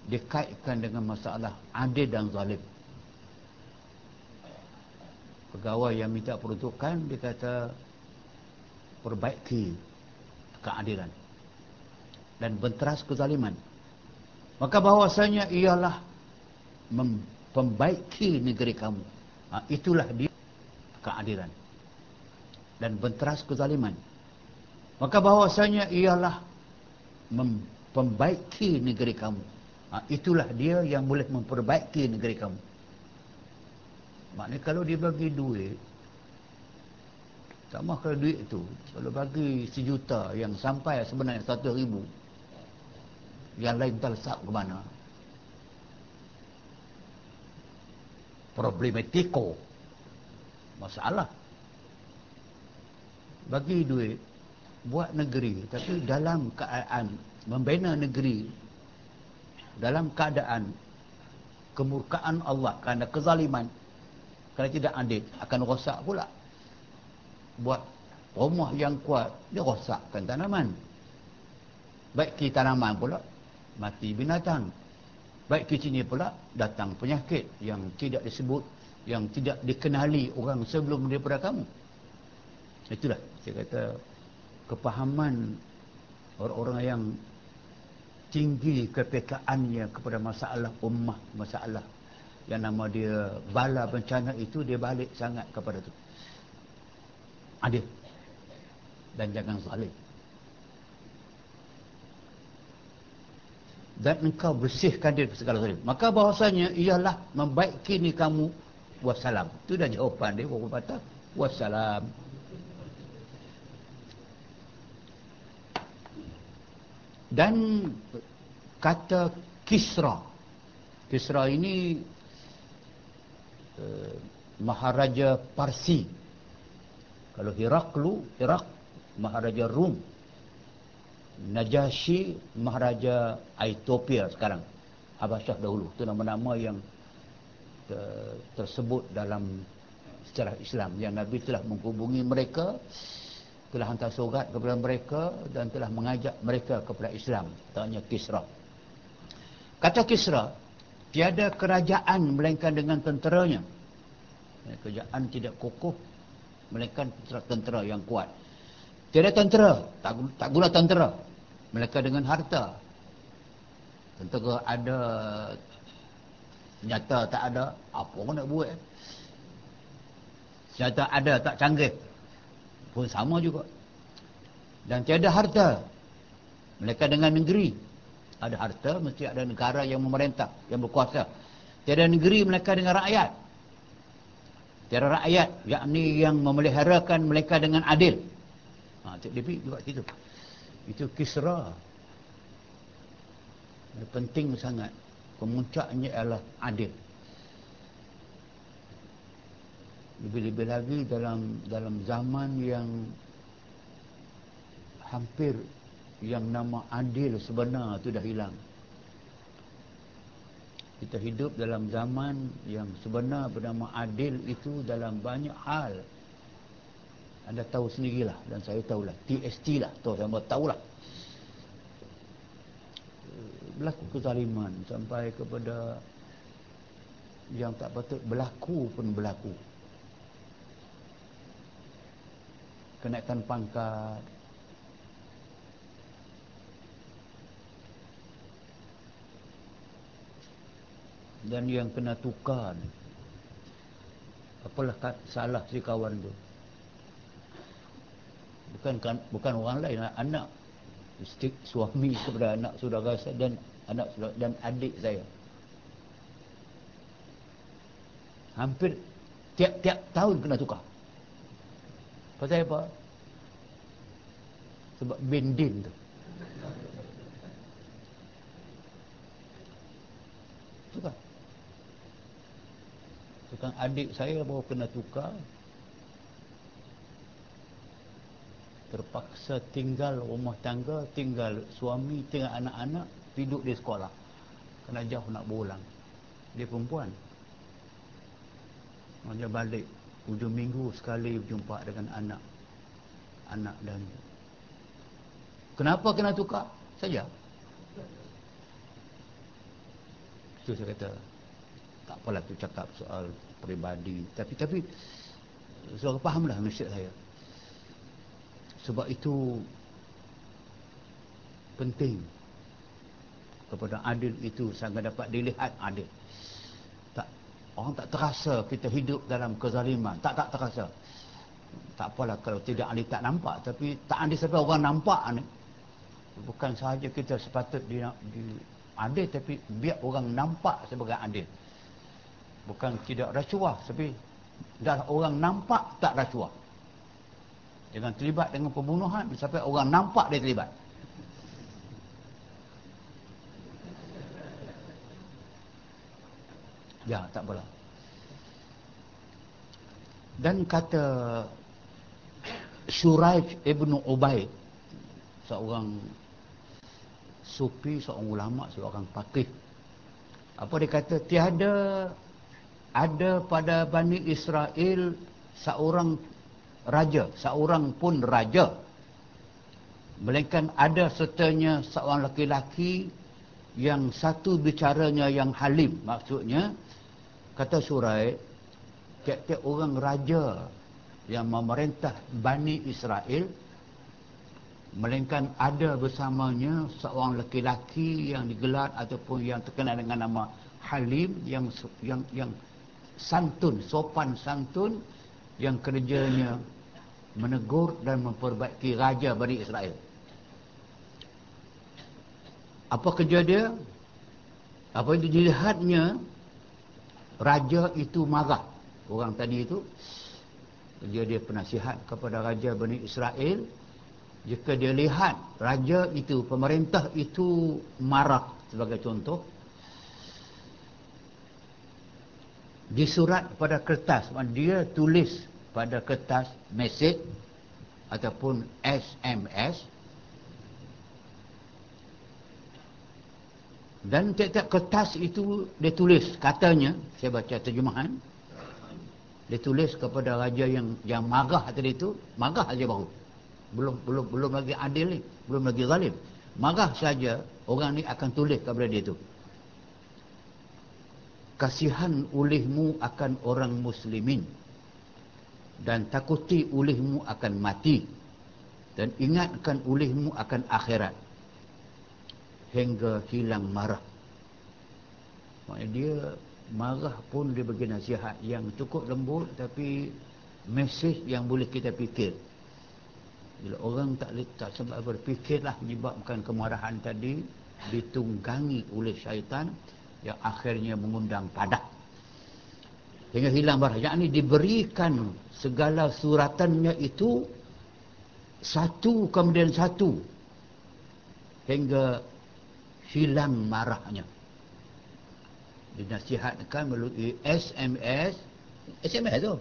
dikaitkan dengan masalah adil dan zalim. pegawai yang minta peruntukan, dia kata perbaiki keadilan dan benteras kezaliman. Maka bahawasanya ialah memperbaiki negeri kamu. Itulah dia keadilan dan benteras kezaliman. Maka bahawasanya ialah memperbaiki negeri kamu. Itulah dia yang boleh memperbaiki negeri kamu. Maknanya kalau dia bagi duit, tak mahu kalau duit tu, kalau bagi 1 juta yang sampai sebenarnya 100,000, yang lain tersap ke mana? Problematiko. Masalah. Bagi duit, buat negeri, tapi dalam keadaan membina negeri, dalam keadaan kemurkaan Allah kerana kezaliman, kerana tidak adil, akan rosak pula. Buat rumah yang kuat, dia rosakkan tanaman. Baik tanaman pula, mati binatang. Baik ke sini pula, datang penyakit yang tidak disebut, yang tidak dikenali orang sebelum daripada kamu. Itulah, saya kata, kepahaman orang-orang yang tinggi kepekaannya kepada masalah ummah, masalah yang nama dia bala bencana itu, dia balik sangat kepada itu. Adil dan jangan zalim. Dan engkau bersihkan dia segala zalim. Maka bahawasanya ialah membaiki ni kamu, wassalam. Itu dah jawapan dia, orang kata wassalam. Dan kata Kisra. Kisra ini Maharaja Parsi. Kalau Iraq, Maharaja Rum. Najashi, Maharaja Ethiopia sekarang. Habasyah dahulu. Itu nama-nama yang tersebut dalam sejarah Islam. Yang Nabi telah menghubungi mereka, telah hantar surat kepada mereka dan telah mengajak mereka kepada Islam. Tanya Kisra. Kata Kisra, tiada kerajaan melainkan dengan tenteranya. Kerajaan tidak kokoh melainkan tentera yang kuat. Tiada tentera, tak guna tentera, melainkan dengan harta. Tentera ada, senjata tak ada, apa orang nak buat? Senjata ada, tak canggih, pun sama juga. Dan tiada harta, melainkan dengan negeri. Ada harta, mesti ada negara yang memerintah, yang berkuasa. Tiada negeri melainkan dengan rakyat. Tiada rakyat, yakni yang memeliharakan mereka dengan adil. Dia juga gitu. Itu Kisra. Penting sangat. Pemuncaknya adalah adil. Lebih-lebih lagi dalam zaman yang hampir yang nama adil sebenar itu dah hilang. Kita hidup dalam zaman yang sebenar bernama adil itu dalam banyak hal. Anda tahu sendirilah dan saya tahulah. TST lah, sama tahulah. Berlaku kezaliman sampai kepada yang tak patut berlaku pun berlaku. Kenaikan pangkat, dan yang kena tukar. Apalah salah si kawan tu? Bukan orang lain, anak suami kepada anak saudara saya dan adik saya. Hampir tiap-tiap tahun kena tukar. Pasal apa? Sebab bendin tu. Tukar. Tukang adik saya baru kena tukar. Terpaksa tinggal rumah tangga, tinggal suami, tinggal anak-anak, hidup di sekolah. Kena jauh nak berulang. Dia perempuan. Dia balik hujung minggu sekali berjumpa dengan anak dan kenapa kena tukar? Saja. Itu saya kata tak apalah tu cakap soal peribadi, tapi Saudara fahamlah maksud saya. Sebab itu penting kepada adil itu sangat dapat dilihat adil. Tak, orang tak terasa kita hidup dalam kezaliman. Tak terasa. Tak apalah kalau tidak ahli tak nampak, tapi tak adil sampai orang nampak ni. Bukan sahaja kita sepatut di adil, tapi biar orang nampak sebagai adil. Bukan tidak rasuah, tapi dah orang nampak tak rasuah. Jangan terlibat dengan pembunuhan sampai orang nampak dia terlibat. Ya, tak boleh. Dan kata Shuraih Ibn Ubaid, seorang sufi, seorang ulama, seorang faqih. Apa dia kata? Tiada ada pada Bani Israel seorang raja, seorang pun raja, melainkan ada sertanya seorang lelaki yang satu bicaranya yang halim. Maksudnya, kata Shuraih, tiap-tiap orang raja yang memerintah Bani Israel, melainkan ada bersamanya seorang lelaki yang digelar ataupun yang terkenal dengan nama Halim, yang santun, sopan santun, yang kerjanya menegur dan memperbaiki raja Bani Israel. Apa kerja dia? Apa itu dilihatnya raja itu marah. Orang tadi itu dia penasihat kepada raja Bani Israel. Jika dia lihat raja itu, pemerintah itu marah, sebagai contoh, disurat pada kertas, dia tulis pada kertas mesej ataupun SMS, dan tiap-tiap kertas itu dia tulis, katanya, saya baca terjemahan, dia tulis kepada raja yang marah tadi itu, marah saja baru, belum lagi adil ni, belum lagi zalim, marah saja orang ni akan tulis kepada dia itu, kasihan ulihmu akan orang muslimin dan takuti ulihmu akan mati, dan ingatkan ulihmu akan akhirat hingga hilang marah. Maknanya dia marah pun dia bagi nasihat yang cukup lembut, tapi mesej yang boleh kita fikir. Bila orang tak sempat berfikirlah, menyebabkan kemarahan tadi ditunggangi oleh syaitan yang akhirnya mengundang padak hingga hilang marah. Yakni diberikan segala suratannya itu satu kemudian satu hingga hilang marahnya. Dinasihatkan melalui SMS tu,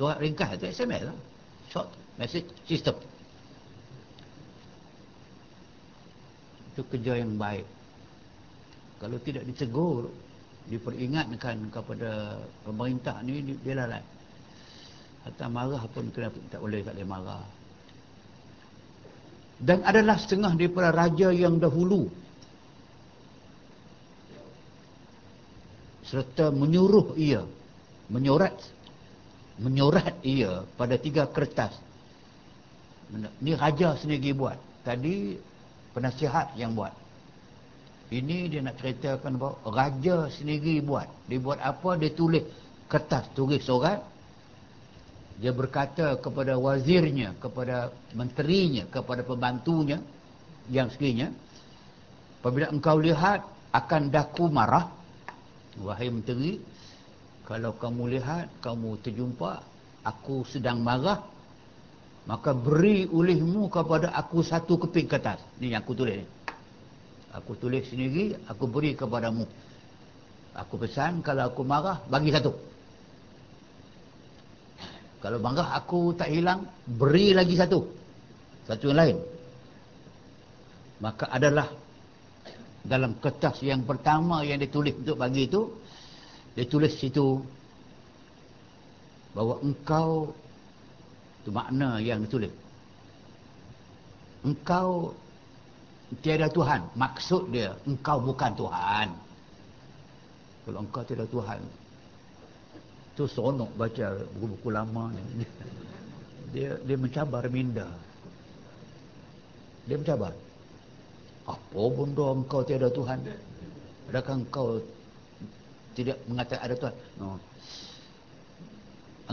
surat ringkas tu, SMS lah, short message system. Itu kerja yang baik. Kalau tidak ditegur, diperingatkan kepada pemerintah ni, dia lalai. Hatta marah pun kenapa tak boleh marah. Dan adalah setengah daripada raja yang dahulu, serta menyuruh ia, menyorat ia pada 3 kertas. Ni raja sendiri buat. Tadi penasihat yang buat. Ini dia nak ceritakan bahawa raja sendiri buat. Dia buat apa? Dia tulis kertas, tulis surat. Dia berkata kepada wazirnya, kepada menterinya, kepada pembantunya yang sekiranya, apabila engkau lihat akan daku marah, wahai menteri, kalau kamu lihat, kamu terjumpa aku sedang marah, maka beri ulihmu kepada aku 1 keping kertas. Ni yang aku tulis ni. Aku tulis sendiri, aku beri kepadamu. Aku pesan kalau aku marah, bagi 1. Kalau marah aku tak hilang, beri lagi 1 yang lain. Maka adalah dalam kertas yang pertama yang ditulis untuk bagi itu, dia tulis situ bahawa engkau, itu makna yang ditulis, engkau tiada Tuhan. Maksud dia, engkau bukan Tuhan. Kalau engkau tiada Tuhan, Tu seronok baca buku-buku lama ni. Dia mencabar minda. Dia mencabar. Apa benda engkau tiada Tuhan? Adakah engkau tidak mengatakan ada Tuhan? No.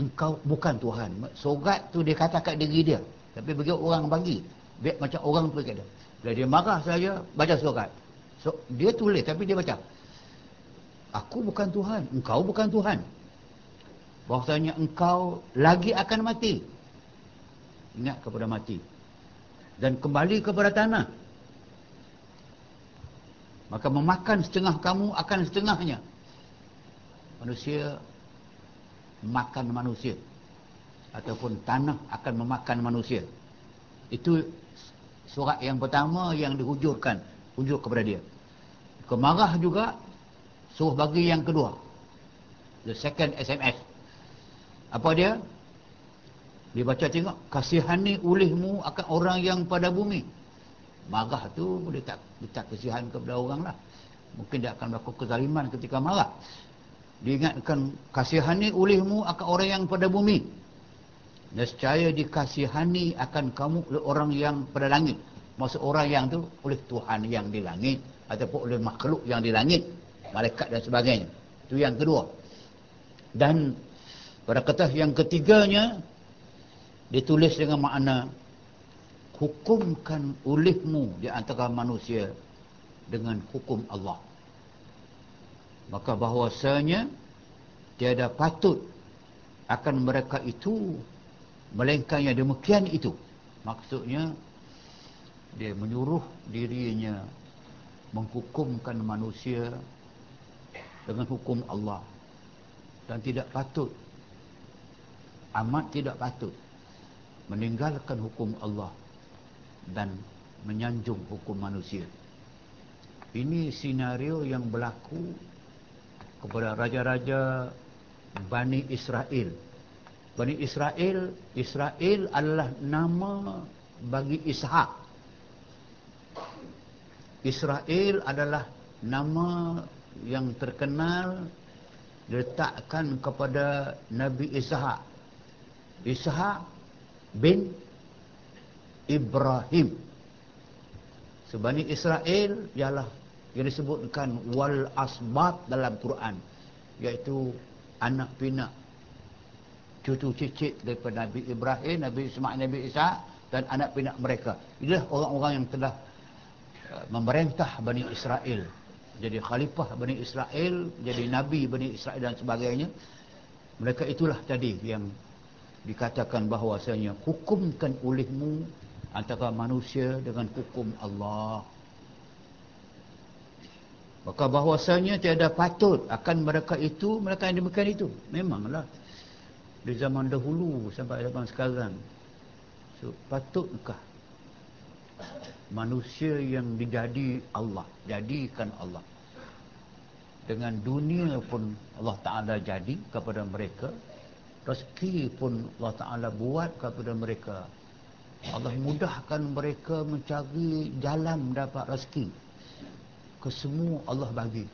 Engkau bukan Tuhan. Sogat tu dia kata kat diri dia. Tapi bagi orang bagi. Biar macam orang tu kata. Bila dia marah saja, baca sogat. So, dia tulis tapi dia baca. Aku bukan Tuhan. Engkau bukan Tuhan. Bahawasanya engkau lagi akan mati. Ingat kepada mati. Dan kembali kepada tanah. Maka memakan setengah kamu akan setengahnya. Manusia makan manusia. Ataupun tanah akan memakan manusia. Itu surat yang pertama yang dihujurkan. Hujur kepada dia. Kemarah juga suruh bagi yang kedua. The second SMS. Apa dia? Dia baca tengok. Kasihani ulihmu akan orang yang pada bumi. Marah tu dia tak kasihan kepada orang lah. Mungkin dia akan melakukan kezaliman ketika marah. Dia ingatkan kasihani ulihmu akan orang yang pada bumi. Nescaya dikasihani akan kamu oleh orang yang pada langit. Maksud orang yang tu oleh Tuhan yang di langit. Ataupun oleh makhluk yang di langit. Malaikat dan sebagainya. Itu yang kedua. Dan pada kertas yang ketiganya, ditulis dengan makna hukumkan ulihmu di antara manusia dengan hukum Allah. Maka bahawasanya tiada patut akan mereka itu melainkan yang demikian itu. Maksudnya dia menyuruh dirinya menghukumkan manusia dengan hukum Allah. Dan tidak patut, amat tidak patut meninggalkan hukum Allah dan menyanjung hukum manusia. Ini senario yang berlaku kepada raja-raja Bani Israel. Bani Israel, Israel adalah nama bagi Ishak. Israel adalah nama yang terkenal diletakkan kepada Nabi Ishak. Ishak bin Ibrahim. Bani Israel ialah yang disebutkan wal asbat dalam Quran, iaitu anak pinak, cucu cicit daripada Nabi Ibrahim, Nabi Ismail, Nabi Isa dan anak pinak mereka. Inilah orang-orang yang telah memerintah Bani Israel, jadi khalifah Bani Israel, jadi nabi Bani Israel dan sebagainya. Mereka itulah tadi yang dikatakan bahawasanya hukumkan olehmu antara manusia dengan hukum Allah. Maka bahawasanya tiada patut akan mereka itu, mereka yang demikian itu. Memanglah di zaman dahulu sampai zaman sekarang, so, patutkah manusia yang jadikan Allah, dengan dunia pun Allah Ta'ala jadi kepada mereka, rezeki pun Allah Ta'ala buat kepada mereka. Allah mudahkan mereka mencari jalan dapat rezeki. Kesemua Allah bagi.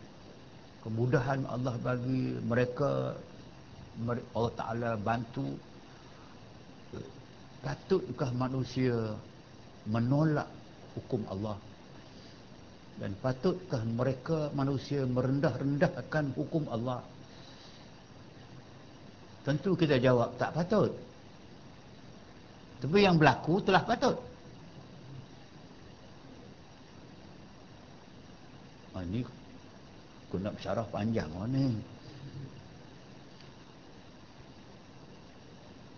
Kemudahan Allah bagi mereka. Allah Ta'ala bantu. Patutkah manusia menolak hukum Allah? Dan patutkah mereka manusia merendah-rendahkan hukum Allah? Tentu kita jawab tak patut. Tapi yang berlaku telah patut. Ini aku nak bersyarah panjang ni.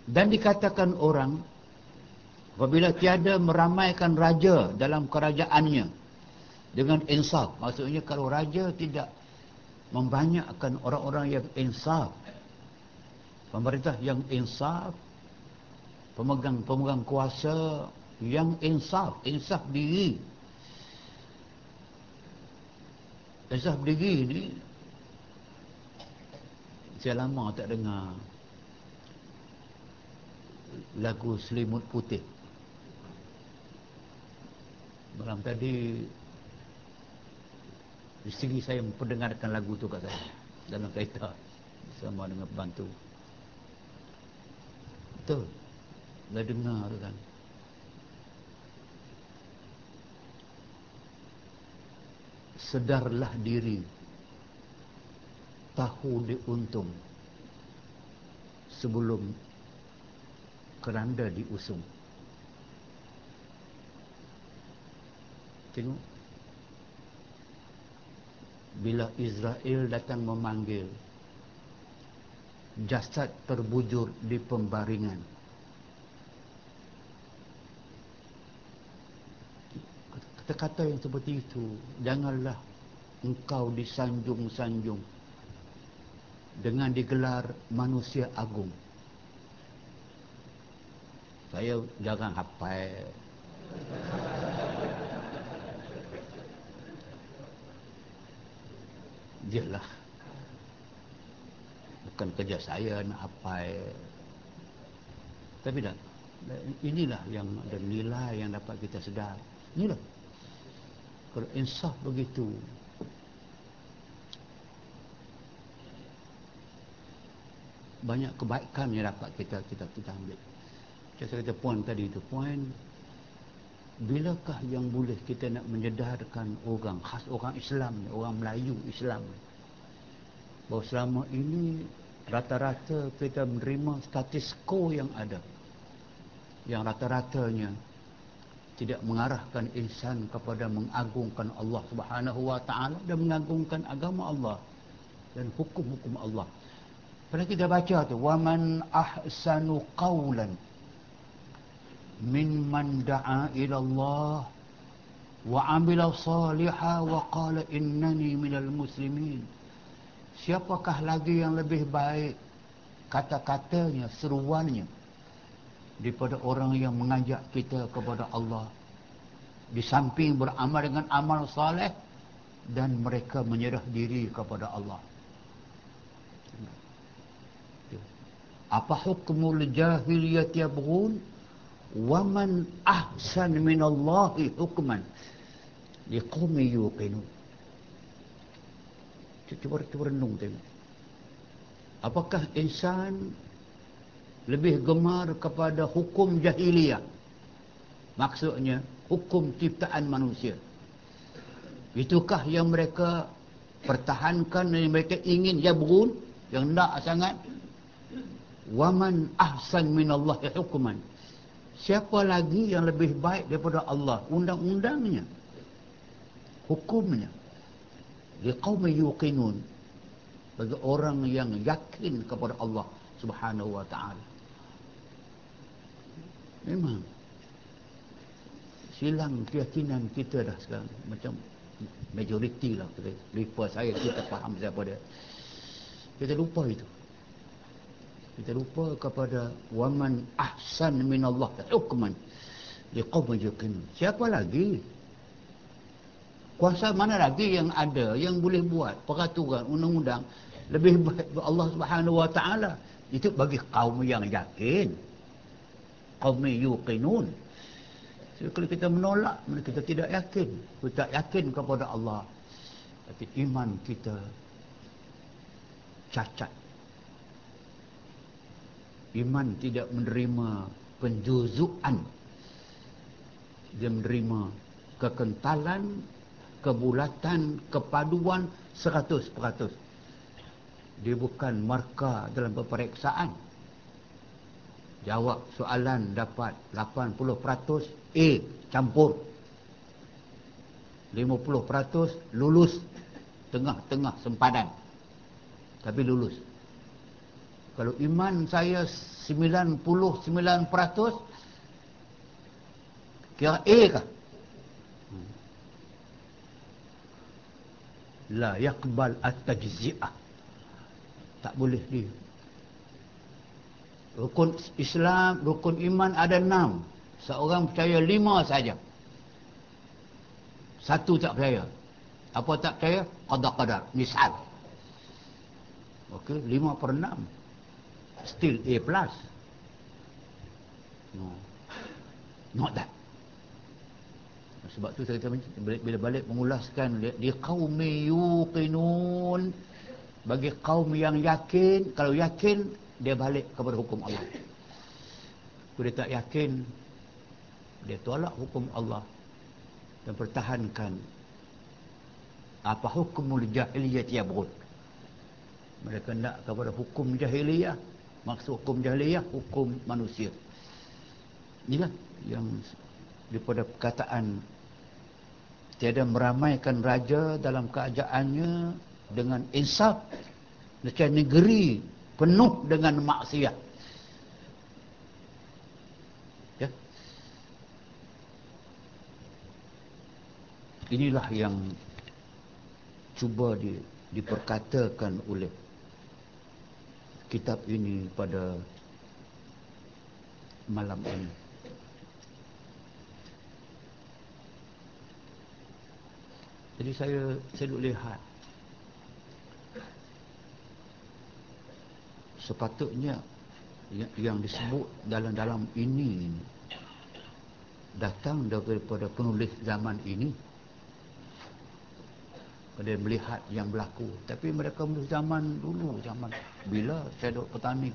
Dan dikatakan orang apabila tiada meramaikan raja dalam kerajaannya dengan insaf. Maksudnya kalau raja tidak membanyakkan orang-orang yang insaf, pemerintah yang insaf, pemegang kuasa yang insaf diri. Insaf diri ni saya lama tak dengar lagu Selimut Putih. Malam tadi isteri saya memperdengarkan lagu tu kat saya dalam kereta. bersama dengan pembantu. Betul. Dah dengar kan. Sedarlah diri, tahu diuntung sebelum keranda diusung. Tengok, bila Israel datang memanggil, jasad terbujur di pembaringan. Kata-kata yang seperti itu, janganlah engkau disanjung-sanjung dengan digelar manusia agung. Saya jarang hafal. Dialah, bukan kerja saya nak hafal. Tapi dah, inilah yang ada nilai yang dapat kita sedar. Inilah, kalau insaf begitu, banyak kebaikan yang dapat kita ambil. Saya kata poin tadi itu, poin bilakah yang boleh kita nak menyedarkan orang, khas orang Islam, orang Melayu Islam, bahawa selama ini rata-rata kita menerima status quo yang ada, yang rata-ratanya tidak mengarahkan insan kepada mengagungkan Allah Subhanahu wa taala dan mengagungkan agama Allah dan hukum-hukum Allah. Pada kita baca tu, wa man ahsanu qawlan mimman da'a ila Allah wa amila salihan wa qala innani minal muslimin. Siapakah lagi yang lebih baik kata-katanya, seruannya daripada orang yang mengajak kita kepada Allah, di samping beramal dengan amal saleh dan mereka menyerah diri kepada Allah. Apa hukmul jahiliyati yabghun wa man ahsan minallahi hukman liqaumin yuqinun. Cuba renung tengok. Apakah insan lebih gemar kepada hukum jahiliyah? Maksudnya hukum ciptaan manusia. Itukah yang mereka pertahankan, yang mereka ingin, yabghun, yang nak sangat? Waman ahsan minallahi hukman. Siapa lagi yang lebih baik daripada Allah undang-undangnya, hukumnya? Liqaumin yuqinun, bagi orang yang yakin kepada Allah Subhanahu wa taala. Memang silang keyakinan kita dah sekarang, macam majoriti lah, lupa saya, kita faham siapa dia. Kita lupa itu. Kita lupa kepada waman ahsan minallah hukman liqaumin yuqinun. Siapa lagi? Kuasa mana lagi yang ada yang boleh buat peraturan undang-undang lebih baik Allah Subhanahu wa taala? Itu bagi kaum yang yakin, kaum yuqinun. So, kalau kita menolak, kita tidak yakin, kita tak yakin kepada Allah, tapi iman kita cacat. Iman tidak menerima penjuzuan. Dia menerima kekentalan, kebulatan, kepaduan 100%. Dia bukan markah dalam peperiksaan. Jawab soalan dapat 80% A, campur. 50% lulus, tengah-tengah sempadan, tapi lulus. Kalau iman saya 99%, kira A kah? La yaqbal at-tajzi'ah. Tak boleh dia. Rukun Islam, rukun iman ada 6. Seorang percaya 5 saja. 1 tak percaya. Apa tak percaya? Qadar-qadar, misal. Okey, 5/6. Still A+. No. Not that. Sebab tu saya kata, bila balik mengulaskan di qaumi yuqinun, Bagi kaum yang yakin, kalau yakin dia balik kepada hukum Allah. Kalau dia tak yakin, dia tolak hukum Allah dan pertahankan apa hukumul jahiliyah yabghun. Mereka nak kepada hukum jahiliyah. Maksud hukum jahiliyah, hukum manusia. Inilah yang daripada perkataan tiada meramaikan raja dalam keadaannya dengan insaf, macam negeri penuh dengan maksiat. Ya. Inilah yang cuba diperkatakan oleh kitab ini pada malam ini. Jadi saya duk lihat sepatutnya yang disebut dalam ini datang daripada penulis zaman ini. Dia melihat yang berlaku. Tapi mereka menulis zaman dulu, zaman bila Syedok Petani.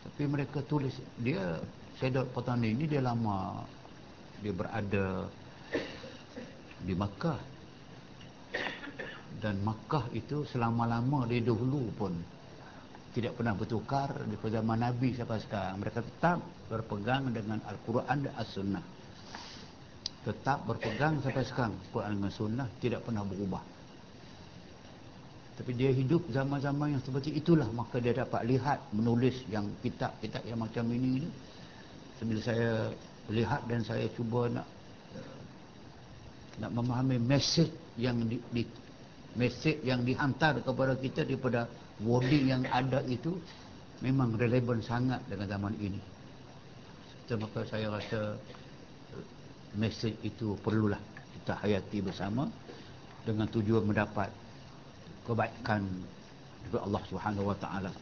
Tapi mereka tulis, dia Syedok Petani ini dia lama, dia berada di Makkah. Dan Makkah itu selama-lama dari dahulu pun tidak pernah bertukar daripada zaman Nabi sampai sekarang. Mereka tetap berpegang dengan Al-Quran dan As-Sunnah. Tetap berpegang sampai sekarang. Quran dengan Sunnah tidak pernah berubah. Tapi dia hidup zaman-zaman yang seperti itulah. Maka dia dapat lihat menulis yang kitab-kitab yang macam ini. Sambil saya lihat dan saya cuba nak memahami mesej yang mesej yang dihantar kepada kita daripada wording yang ada itu memang relevan sangat dengan zaman ini. Maka saya rasa mesej itu perlulah kita hayati bersama dengan tujuan mendapat kebaikan dari Allah Subhanahu Wa Taala.